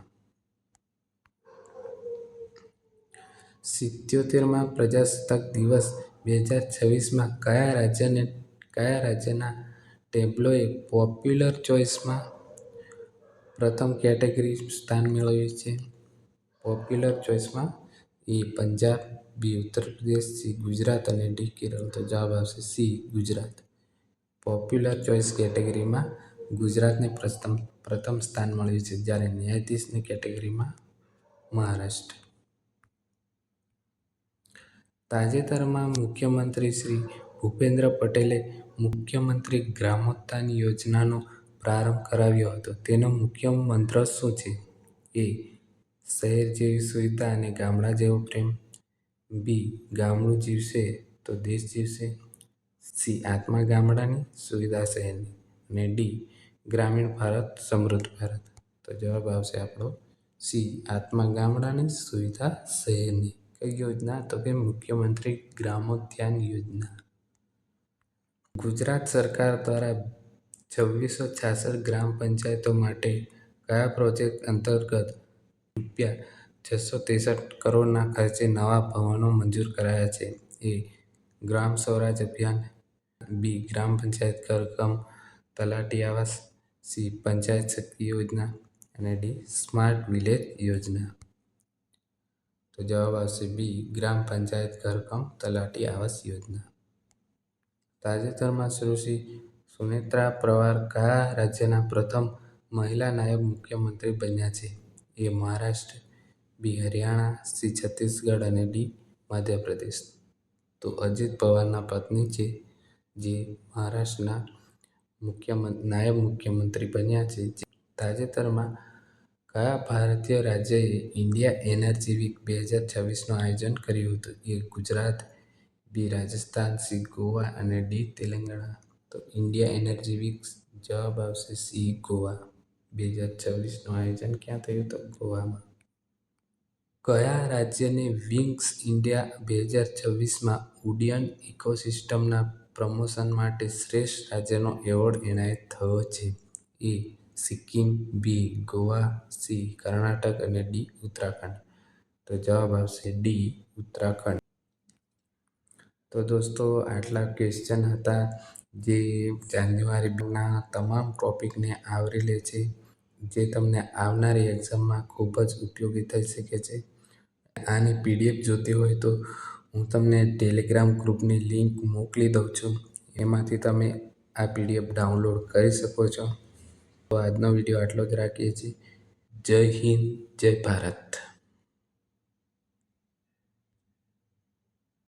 77માં પ્રજાસત્તાક દિવસ 2026માં કયા રાજ્યના ટેબ્લોએ પોપ્યુલર ચોઇસમાં પ્રથમ કેટેગરી સ્થાન મેળવ્યું છે? Popular ચોઇસમાં A Punjab, B Uttar Pradesh, C Gujarat અને D કેરળ. તો જવાબ આવશે C ગુજરાત. પોપ્યુલર ચોઇસ કેટેગરીમાં ગુજરાતને પ્રથમ સ્થાન મળ્યું છે, જ્યારે ન્યાયાધીશની કેટેગરીમાં મહારાષ્ટ્ર. તાજેતરમાં મુખ્યમંત્રી શ્રી ભૂપેન્દ્ર પટેલે મુખ્યમંત્રી ગ્રામોત્થાન યોજનાનો પ્રારંભ કરાવ્યો હતો. તેનો મુખ્ય મંત્ર શું છે? A શહેર જેવી સુવિધા અને ગામડા જેવો પ્રેમ, B ગામડું જીવશે તો દેશ જીવશે, C આત્મા ગામડાની, સુવિધા શહેરની અને D ગ્રામીણ ભારત સમૃદ્ધ ભારત. તો જવાબ આવશે આપણો C આત્મા ગામડાની, સુવિધા શહેરની. કઈ યોજના? તો કે મુખ્યમંત્રી ગ્રામોત્થાન યોજના. ગુજરાત સરકાર દ્વારા 2666 ગ્રામ પંચાયતો માટે કયા પ્રોજેક્ટ અંતર્ગત ₹663 કરોડના ખર્ચે નવા ભવનો મંજૂર કરાયા છે? A ગ્રામ સ્વરાજ અભિયાન, B ગ્રામ પંચાયત ઘર કમ તલાટી આવાસ, C પંચાયત શક્તિ યોજના અને D સ્માર્ટ વિલેજ યોજના. તો જવાબ આવશે B ગ્રામ પંચાયત ઘર કમ તલાટી આવાસ યોજના. તાજેતરમાં સુશ્રી સુનેત્રા પવાર કયા રાજ્યના પ્રથમ મહિલા નાયબ મુખ્યમંત્રી બન્યા છે? A Maharashtra, B Haryana, C Chhattisgarh અને D મધ્યપ્રદેશ. તો અજીત પવારના પત્ની છે જે મહારાષ્ટ્રના નાયબ મુખ્યમંત્રી બન્યા છે. તાજેતરમાં કયા ભારતીય રાજ્યએ ઇન્ડિયા એનર્જી વીક 2026નું આયોજન કર્યું હતું? A Gujarat, B Rajasthan, C Goa અને D તેલંગાણા. તો ઇન્ડિયા એનર્જી વીક જવાબ આવશે C ગોવા. 2026નું આયોજન ક્યાં થયું? તો ગોવામાં. કયા રાજ્યને વિંગ્સ ઇન્ડિયા 2026માં ઉડ્ડયન ઇકોસિસ્ટમના પ્રમોશન માટે શ્રેષ્ઠ રાજ્યનો એવોર્ડ એનાયત થયો છે? એ સિક્કિમ, બી ગોવા, સી કર્ણાટક અને ડી ઉત્તરાખંડ. તો જવાબ આવશે ડી ઉત્તરાખંડ. તો દોસ્તો આટલા ક્વેશ્ચન હતા જે જાન્યુઆરીના તમામ ટોપિકને આવરી લે છે, જે તમને આવનારી એક્ઝામમાં ખૂબ જ ઉપયોગી થઈ શકે છે. આની PDF જોતી હોય તો હું તમને ટેલિગ્રામ ગ્રુપની લિંક મોકલી દઉં છું, એમાંથી તમે આ PDF ડાઉનલોડ કરી શકો છો. તો આજનો વિડીયો આટલો જ રાખીએ છીએ. જય હિન્દ, જય ભારત.